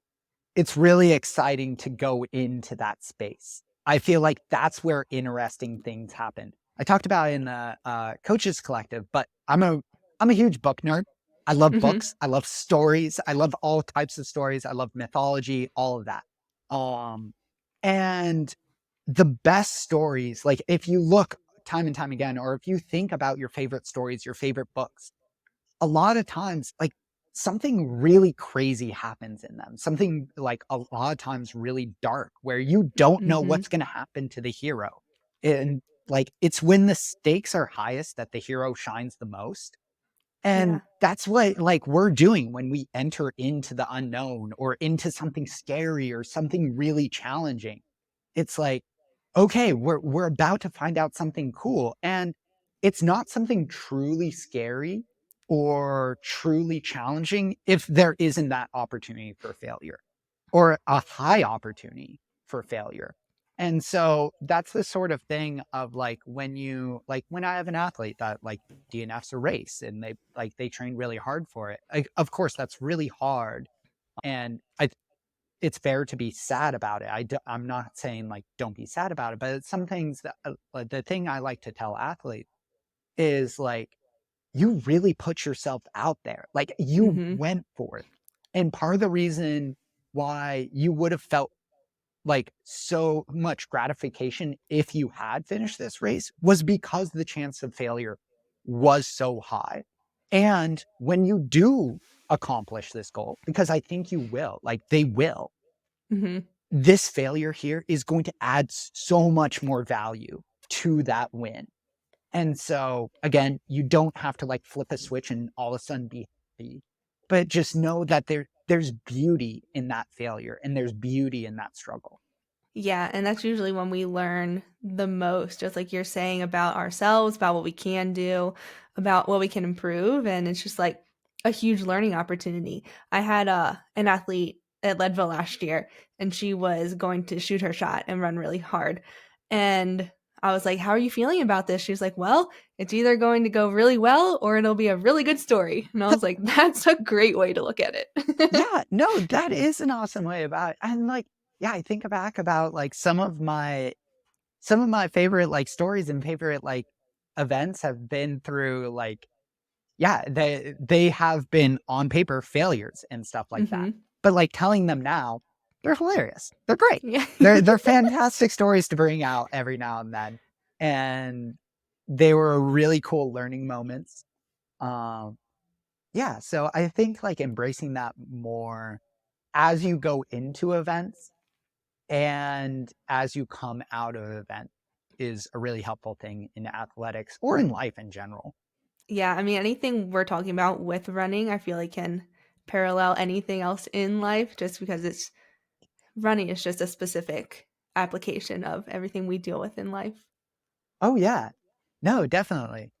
it's really exciting to go into that space. I feel like that's where interesting things happen. I talked about it in the coaches collective, but I'm a huge book nerd. I love Mhm. books. I love stories. I love all types of stories. I love mythology, all of that. Um, and the best stories, like if you look time and time again, or if you think about your favorite stories, your favorite books, a lot of times, like something really crazy happens in them. Something like a lot of times really dark where you don't know Mhm. what's going to happen to the hero. And like it's when the stakes are highest that the hero shines the most. Yeah. And that's what like we're doing when we enter into the unknown or into something scary or something really challenging. It's like, okay, we're about to find out something cool. And it's not something truly scary or truly challenging if there isn't that opportunity for failure or a high opportunity for failure. And so that's the sort of thing of like when I have an athlete that like DNFs a race and they train really hard for it. Of course, that's really hard. And it's fair to be sad about it. I'm not saying like don't be sad about it, but it's some things that like, the thing I like to tell athletes is like you really put yourself out there, like you Mhm. went for it, and part of the reason why you would have felt like so much gratification if you had finished this race was because the chance of failure was so high. And when you do accomplish this goal, because I think you will, like they will, Mm-hmm. this failure here is going to add so much more value to that win. And so again, you don't have to like flip a switch and all of a sudden be happy, but just know that there's beauty in that failure and there's beauty in that struggle. Yeah, and that's usually when we learn the most, just like you're saying, about ourselves, about what we can do, about what we can improve, and it's just like a huge learning opportunity. I had an athlete at Leadville last year, and she was going to shoot her shot and run really hard. And I was like, "How are you feeling about this?" She was like, "Well, it's either going to go really well or it'll be a really good story." And I was like, "That's a great way to look at it." Yeah, no, that is an awesome way about it. And like, yeah, I think back about like some of my favorite like stories and favorite like events have been through like, yeah, they have been on paper failures and stuff like that. Mm-hmm. But like telling them now, they're hilarious. They're great. Yeah. They're fantastic stories to bring out every now and then. And they were really cool learning moments. Um, yeah, so I think like embracing that more as you go into events and as you come out of an event is a really helpful thing in athletics or in life in general. Yeah, I mean, anything we're talking about with running, I feel like can parallel anything else in life just because it's running is just a specific application of everything we deal with in life. Oh yeah. No, definitely.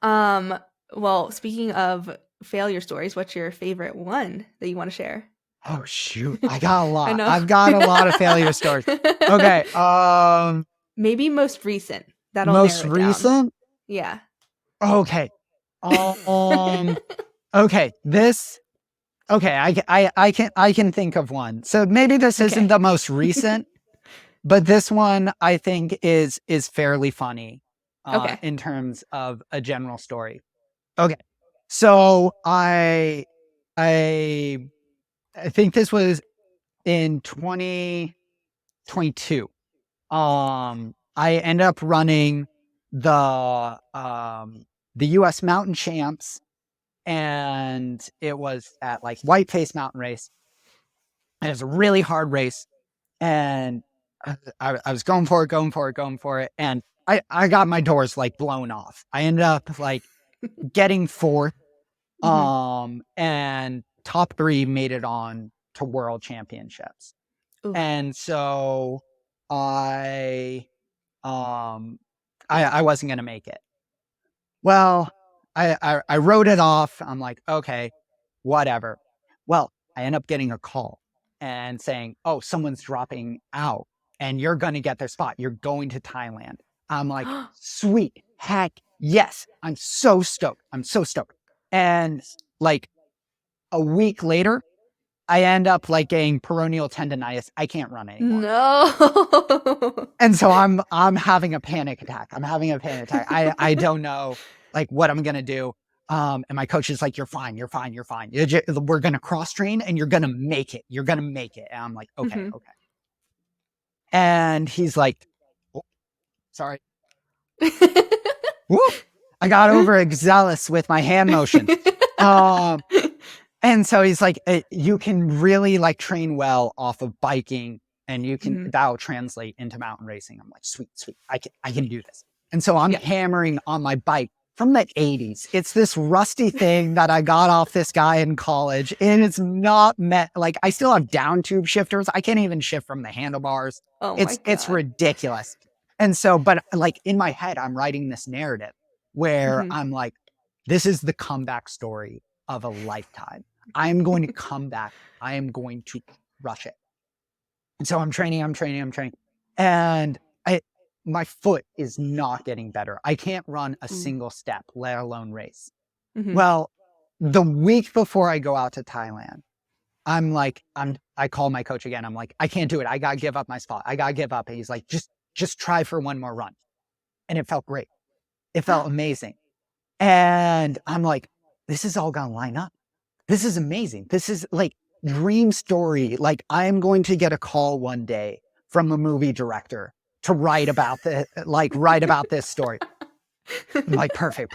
Um, well, speaking of failure stories, what's your favorite one that you want to share? Oh shoot. I got a I lot. know. I've got a lot of failure stories. Okay. Maybe most recent. That'll Most narrow it down. recent? Yeah. Okay. Um okay. This okay, I can think of one. So maybe this isn't Okay. the most recent, but this one I think is fairly funny Okay. in terms of a general story. Okay. So I I think this was in 2022. I end up running the the US Mountain Champs, and it was at like Whiteface Mountain Race. And it was a really hard race, and I was going for it, going for it, going for it, and I got my doors like blown off. I ended up like getting fourth, Hmm. and top three made it on to World Championships. Oof. And so I um I wasn't gonna make it. Well, I wrote it off. I'm like, okay, whatever. Well, I end up getting a call and saying, oh, someone's dropping out and you're gonna get their spot. You're going to Thailand. I'm like, sweet, heck yes. I'm so stoked. I'm so stoked. And like a week later, I end up like getting peroneal tendonitis. I can't run anymore. No. And so I'm having a panic attack. I'm having a panic attack. I don't know like what I'm gonna do. And my coach is like, "You're fine. You're fine. You're fine. We're gonna cross train, and you're gonna make it. You're gonna make it." And I'm like, "Okay, Hmm. okay." And he's like, oh, "Sorry." Whoop! I got overzealous with my hand motions. Um, and so he's like, "You can really like train well off of biking, and you can Mhm. that'll translate into mountain racing." I'm like, "Sweet, sweet, I can do this." And so I'm Yeah. hammering on my bike from the 80s. It's this rusty thing that I got off this guy in college, and it's not met. Like I still have down tube shifters. I can't even shift from the handlebars. Oh my It's God. ridiculous. And so, but like in my head, I'm writing this narrative where Mhm. I'm like, this is the comeback story of a lifetime. I am going to come back. I am going to rush it. And so I'm training. And my foot is not getting better. I can't run a Ooh. single step, let alone race. Mhm. Well, the week before I go out to Thailand, I'm like, I call my coach again. I'm like, I can't do it. I got to give up my spot. I got to give up. And he's like, just try for one more run. And it felt great. It felt amazing. And I'm like, this is all going to line up. This is amazing. This is like dream story. Like I'm going to get a call one day from a movie director to write about this story. I'm like, perfect.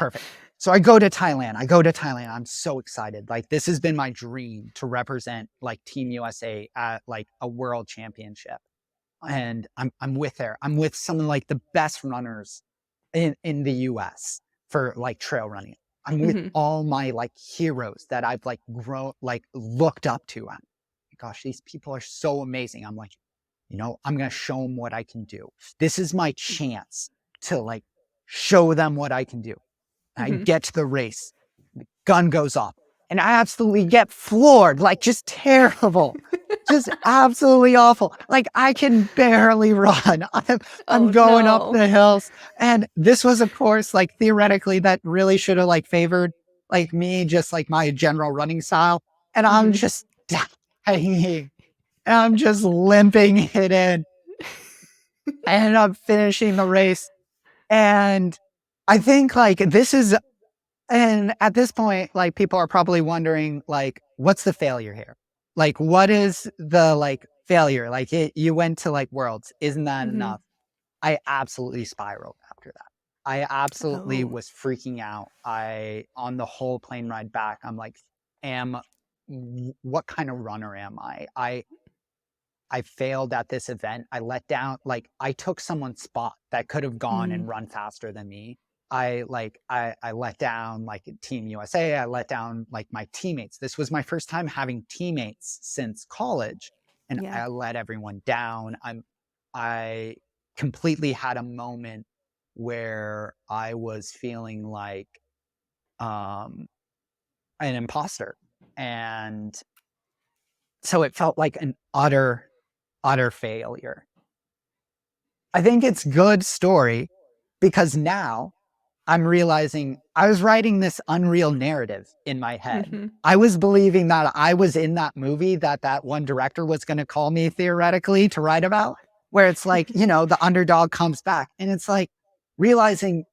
So I go to Thailand. I'm so excited. Like, this has been my dream to represent like Team USA at like a world championship. And I'm with there. I'm with some of like the best runners in the US for like trail running. I'm with all my like heroes that I've like grown, like looked up to. Gosh, these people are so amazing. I'm like, I'm going to show them what I can do. This is my chance to like show them what I can do. I get to the race, the gun goes off, and I absolutely get floored, like just terrible, just absolutely awful. Like I can barely run. I'm going up the hills. And this was, of course, like theoretically that really should have like favored like me, just like my general running style. And I'm just dying. And I'm just limping it in. I ended up finishing the race. And I think like and at this point, like people are probably wondering, like, what's the failure here? Like, what is the like failure? Like you went to like worlds. Isn't that enough? I absolutely spiraled after that. I absolutely was freaking out. On the whole plane ride back, I'm like, what kind of runner am I? I failed at this event. I let down, like I took someone's spot that could have gone and run faster than me. I let down like Team USA. I let down like my teammates. This was my first time having teammates since college, and I let everyone down. I completely had a moment where I was feeling like an imposter, and so it felt like an utter failure. I think it's good story because now I'm realizing I was writing this unreal narrative in my head. I was believing that I was in that movie that one director was going to call me theoretically to write about, where it's like, the underdog comes back, and it's like realizing,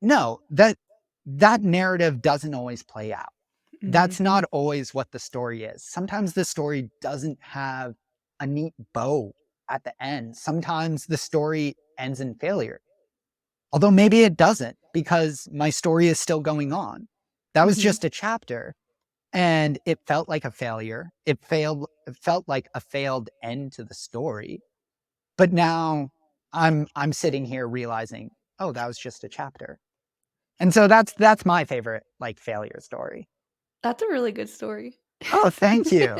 no, that narrative doesn't always play out. That's not always what the story is. Sometimes the story doesn't have a neat bow at the end. Sometimes the story ends in failure. Although maybe it doesn't, because my story is still going on. That was just a chapter, and it felt like a failure. It felt like a failed end to the story. But now I'm sitting here realizing, oh, that was just a chapter. And so that's my favorite like failure story. That's a really good story. Oh, thank you.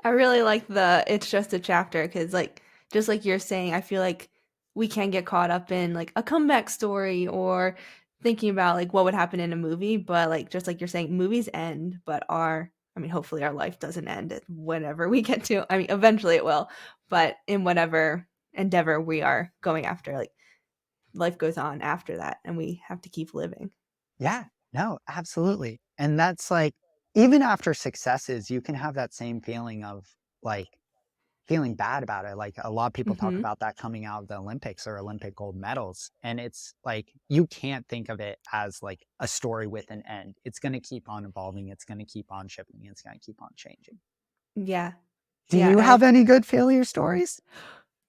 I really like it's just a chapter, because like, just like you're saying, I feel like we can get caught up in like a comeback story or thinking about like what would happen in a movie, but like, just like you're saying, movies end, but hopefully our life doesn't end whenever we get to, eventually it will, but in whatever endeavor we are going after, like life goes on after that and we have to keep living. Yeah, no, absolutely. And that's like, even after successes, you can have that same feeling of like feeling bad about it. Like a lot of people talk about that coming out of the Olympics or Olympic gold medals. And it's like, you can't think of it as like a story with an end. It's going to keep on evolving. It's going to keep on shipping. It's going to keep on changing. Yeah. Do you have any good failure stories?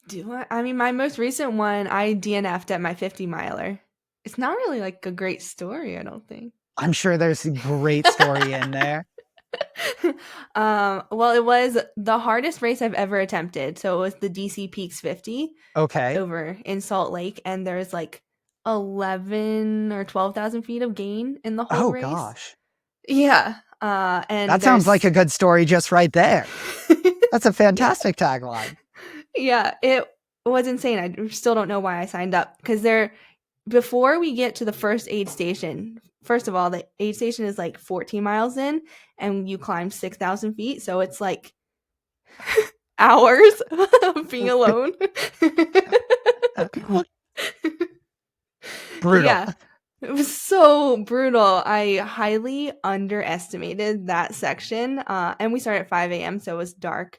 Do I? My most recent one, I DNF'd at my 50 miler. It's not really like a great story, I don't think. I'm sure there's a great story in there. Well, it was the hardest race I've ever attempted. So it was the DC Peaks 50. Okay. Over in Salt Lake, and there's like 11 or 12,000 feet of gain in the whole race. Oh gosh. Yeah. And that sounds like a good story just right there. That's a fantastic tagline. Yeah, it was insane. I still don't know why I signed up, because before we get to the first aid station, first of all, the aid station is like 14 miles in, and you climb 6,000 feet. So it's like hours of being alone. Brutal. Yeah, it was so brutal. I highly underestimated that section. And we started at 5 a.m., so it was dark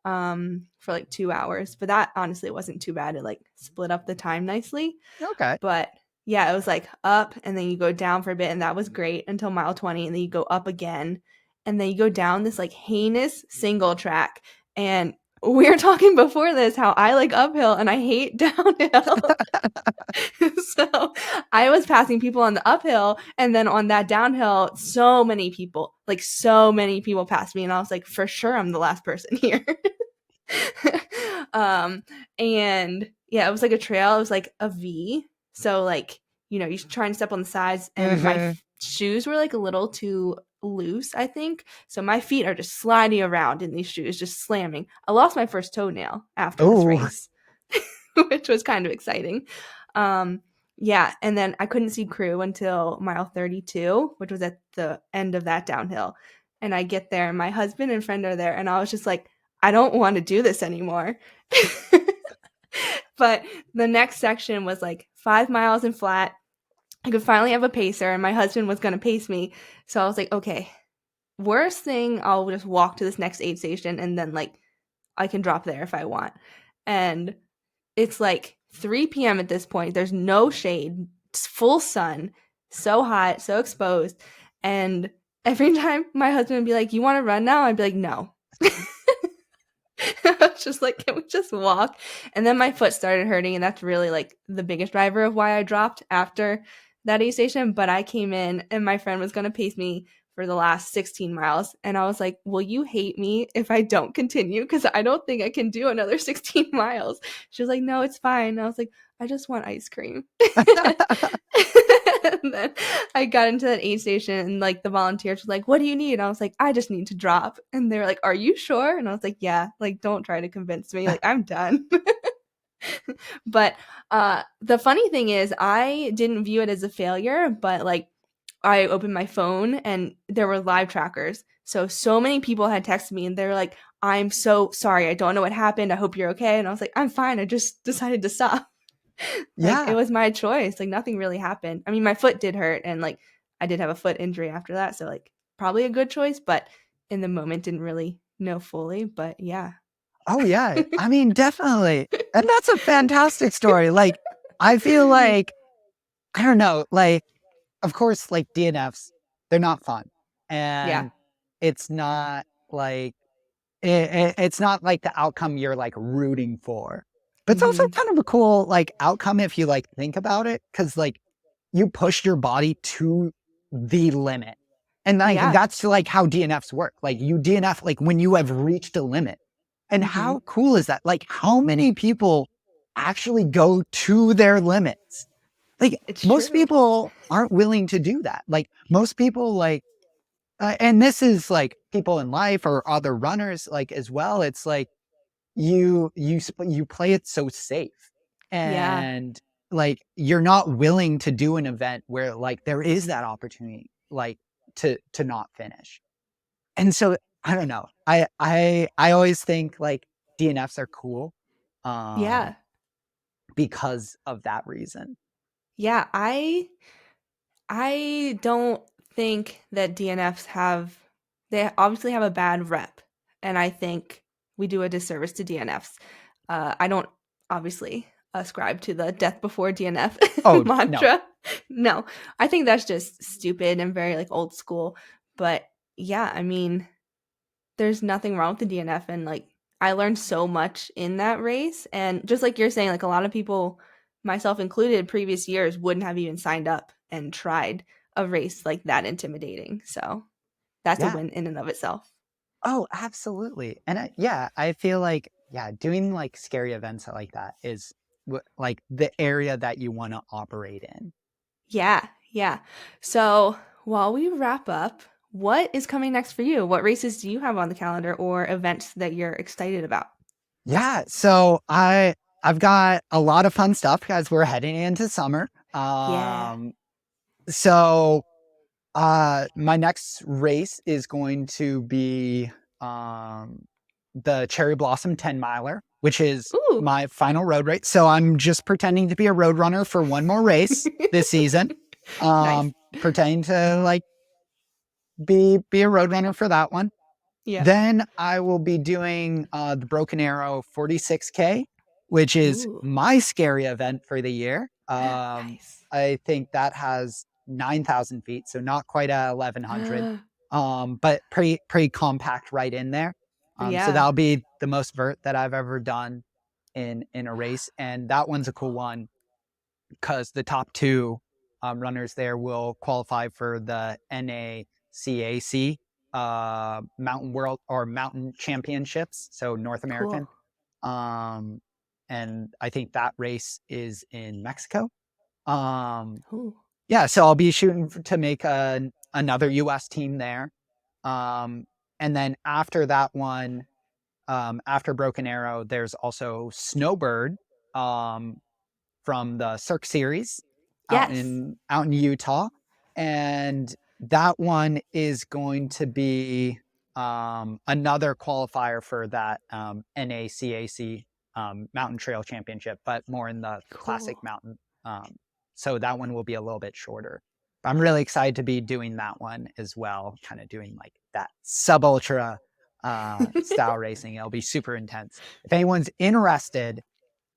for like 2 hours. But that honestly wasn't too bad. It like split up the time nicely. Okay. But yeah, it was like up, and then you go down for a bit, and that was great until mile 20, and then you go up again, and then you go down this like heinous single track, and we were talking before this how I like uphill and I hate downhill. So I was passing people on the uphill, and then on that downhill, so many people passed me, and I was like, for sure, I'm the last person here. um, and yeah, it was like a trail. It was like a V. So like, you try and step on the sides, and my Mhm. shoes were like a little too loose, I think. So my feet are just sliding around in these shoes, just slamming. I lost my first toenail after this Oh, race, which was kind of exciting. Um, yeah, and then I couldn't see crew until mile 32, which was at the end of that downhill. And I get there, and my husband and friend are there, and I was just like, I don't want to do this anymore. But the next section was like 5 miles in flat. I could finally have a pacer, and my husband was going to pace me. So I was like, okay, worst thing, I'll just walk to this next aid station, and then like I can drop there if I want. And it's like 3 p.m. at this point. There's no shade, it's full sun, so hot, so exposed. And every time my husband would be like, "You want to run now?" I'd be like, "No." I was just like, "Can we just walk?" And then my foot started hurting, and that's really like the biggest driver of why I dropped after that aid station. But I came in, and my friend was going to pace me for the last 16 miles. And I was like, "Will you hate me if I don't continue? Because I don't think I can do another 16 miles." She was like, "No, it's fine." And I was like, "I just want ice cream." And then I got into that aid station, and like the volunteers were like, "What do you need?" And I was like, "I just need to drop." And they were like, "Are you sure?" And I was like, "Yeah, like don't try to convince me. Like I'm done." But the funny thing is I didn't view it as a failure, but like I opened my phone and there were live trackers. So many people had texted me and they're like, "I'm so sorry. I don't know what happened. I hope you're okay." And I was like, "I'm fine. I just decided to stop." Like it yeah. was my choice. Like nothing really happened. I mean, my foot did hurt and like I did have a foot injury after that. So like probably a good choice, but in the moment didn't really know fully. But yeah. Oh, yeah. I mean, definitely. And that's a fantastic story. Like, I feel like, I don't know, like, of course, like DNFs, they're not fun. Yeah. And it's not like, it's not like the outcome you're like rooting for. But it's also Mm-hmm. kind of a cool like outcome if you like think about it. Cause like you pushed your body to the limit. And like Yeah. that's like how DNFs work. Like you DNF like when you have reached a limit. And Mm-hmm. how cool is that? Like how many people actually go to their limits? Like It's most true. people aren't willing to do that. Like most people like and this is like people in life or other runners like as well. It's like you play it so safe, Yeah. and like you're not willing to do an event where like there is that opportunity like to not finish. And so I don't know. I always think like DNFs are cool, um, Yeah. because of that reason. Yeah. I don't think that DNFs they obviously have a bad rep. And I think we do a disservice to DNFs. I don't obviously ascribe to the death before DNF Oh no, mantra. No, I think that's just stupid and very like old school. But yeah, I mean, there's nothing wrong with the DNF. And like, I learned so much in that race. And just like you're saying, like, a lot of people, myself included, previous years wouldn't have even signed up and tried a race like that intimidating. So that's a yeah. win in and of itself. Oh, absolutely. And yeah, I feel like yeah, doing like scary events like that is like the area that you want to operate in. Yeah. Yeah. So while we wrap up, what is coming next for you? What races do you have on the calendar or events that you're excited about? Yeah, so I've got a lot of fun stuff as we're heading into summer. Yeah. So my next race is going to be um the Cherry Blossom 10 miler, which is Ooh. my final road race. So I'm just pretending to be a road runner for one more race this season. Nice. Pretending to like be a road runner for that one. Yeah. Then I will be doing the Broken Arrow 46K, which is Ooh. my scary event for the year. Nice. I think that has 9,000 feet, so not quite at 1,100, but pretty compact right in there. So Yeah. that'll be the most vert that I've ever done in a race. And that one's a cool one because the top two runners there will qualify for the NACAC Mountain World or Mountain Championships, so North Cool. American. And I think that race is in Mexico. Um, Ooh. yeah, so I'll be shooting to make another US team there. And then after that one, after Broken Arrow, there's also Snowbird from the Cirque Series Yes. out in Utah, and that one is going to be another qualifier for that NACAC Mountain Trail Championship, but more in the Cool. classic mountain. So that one will be a little bit shorter. I'm really excited to be doing that one as well, kind of doing like that sub ultra style racing. It'll be super intense. If anyone's interested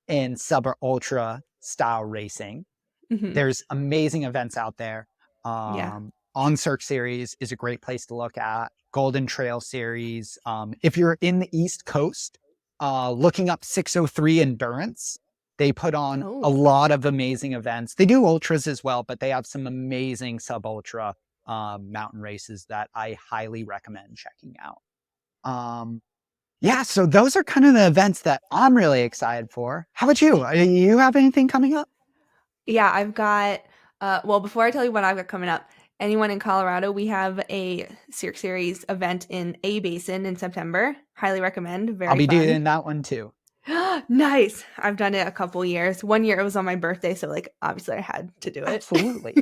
in sub ultra style racing, Hmm. there's amazing events out there. Yeah. On Cirque Series is a great place to look at. Golden Trail Series. If you're in the East Coast, looking up 603 Endurance, they put on a Oh. lot of amazing events. They do ultras as well, but they have some amazing sub ultra mountain races that I highly recommend checking out. Yeah, so those are kind of the events that I'm really excited for. How about you? You have anything coming up? Yeah, I've got, well, before I tell you what I've got coming up, anyone in Colorado, we have a Cirque Series event in A Basin in September. Highly recommend. I'll Very be fun. doing that one too. Nice. I've done it a couple years. One year it was on my birthday, so like obviously I had to do it. Absolutely.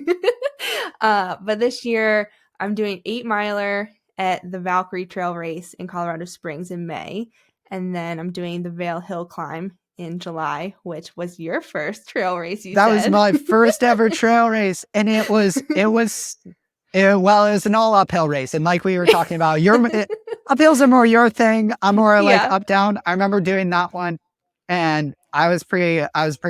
But this year I'm doing 8 miler at the Valkyrie Trail Race in Colorado Springs in May. And then I'm doing the Vale Hill Climb in July, which was your first trail race, you That was said. my first ever trail race, and it was well, it was an all uphill race, and like we were talking about, uphills are more your thing. I'm more like Yeah. up down. I remember doing that one, and I was pretty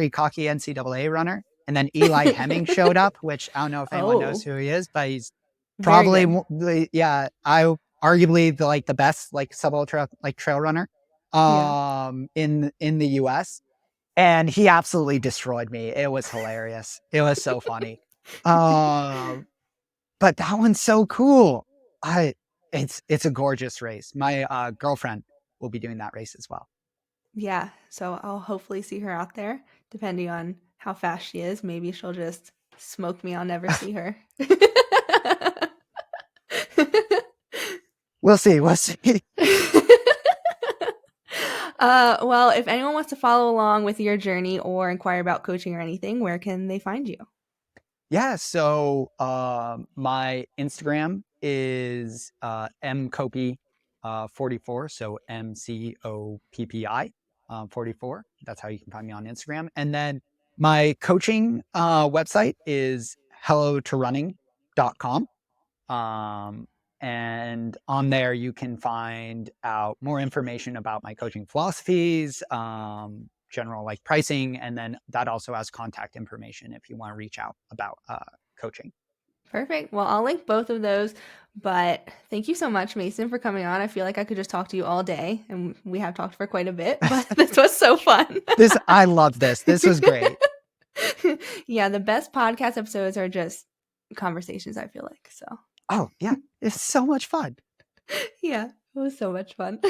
cocky NCAA runner, and then Eli Hemming showed up, which I don't know if anyone knows Oh, who he is, but he's very probably good. I arguably the best like sub ultra like trail runner Yeah. in the US, and he absolutely destroyed me. It was hilarious. It was so funny. But that one's so cool. It's a gorgeous race. My girlfriend will be doing that race as well. Yeah. So I'll hopefully see her out there, depending on how fast she is. Maybe she'll just smoke me. I'll never see her. We'll see. We'll see. Well, if anyone wants to follow along with your journey or inquire about coaching or anything, where can they find you? Yeah. So my Instagram is mcoppi 44. So MCOPPI 44. That's how you can find me on Instagram. And then my coaching website is hellotorunning.com. And on there, you can find out more information about my coaching philosophies, general like pricing, and then that also has contact information if you want to reach out about coaching. Perfect. Well, I'll link both of those. But thank you so much, Mason, for coming on. I feel like I could just talk to you all day, and we have talked for quite a bit, but this was so fun. I love this. This was great. Yeah, the best podcast episodes are just conversations, I feel like. So, Oh, yeah. It's so much fun. yeah, it was so much fun.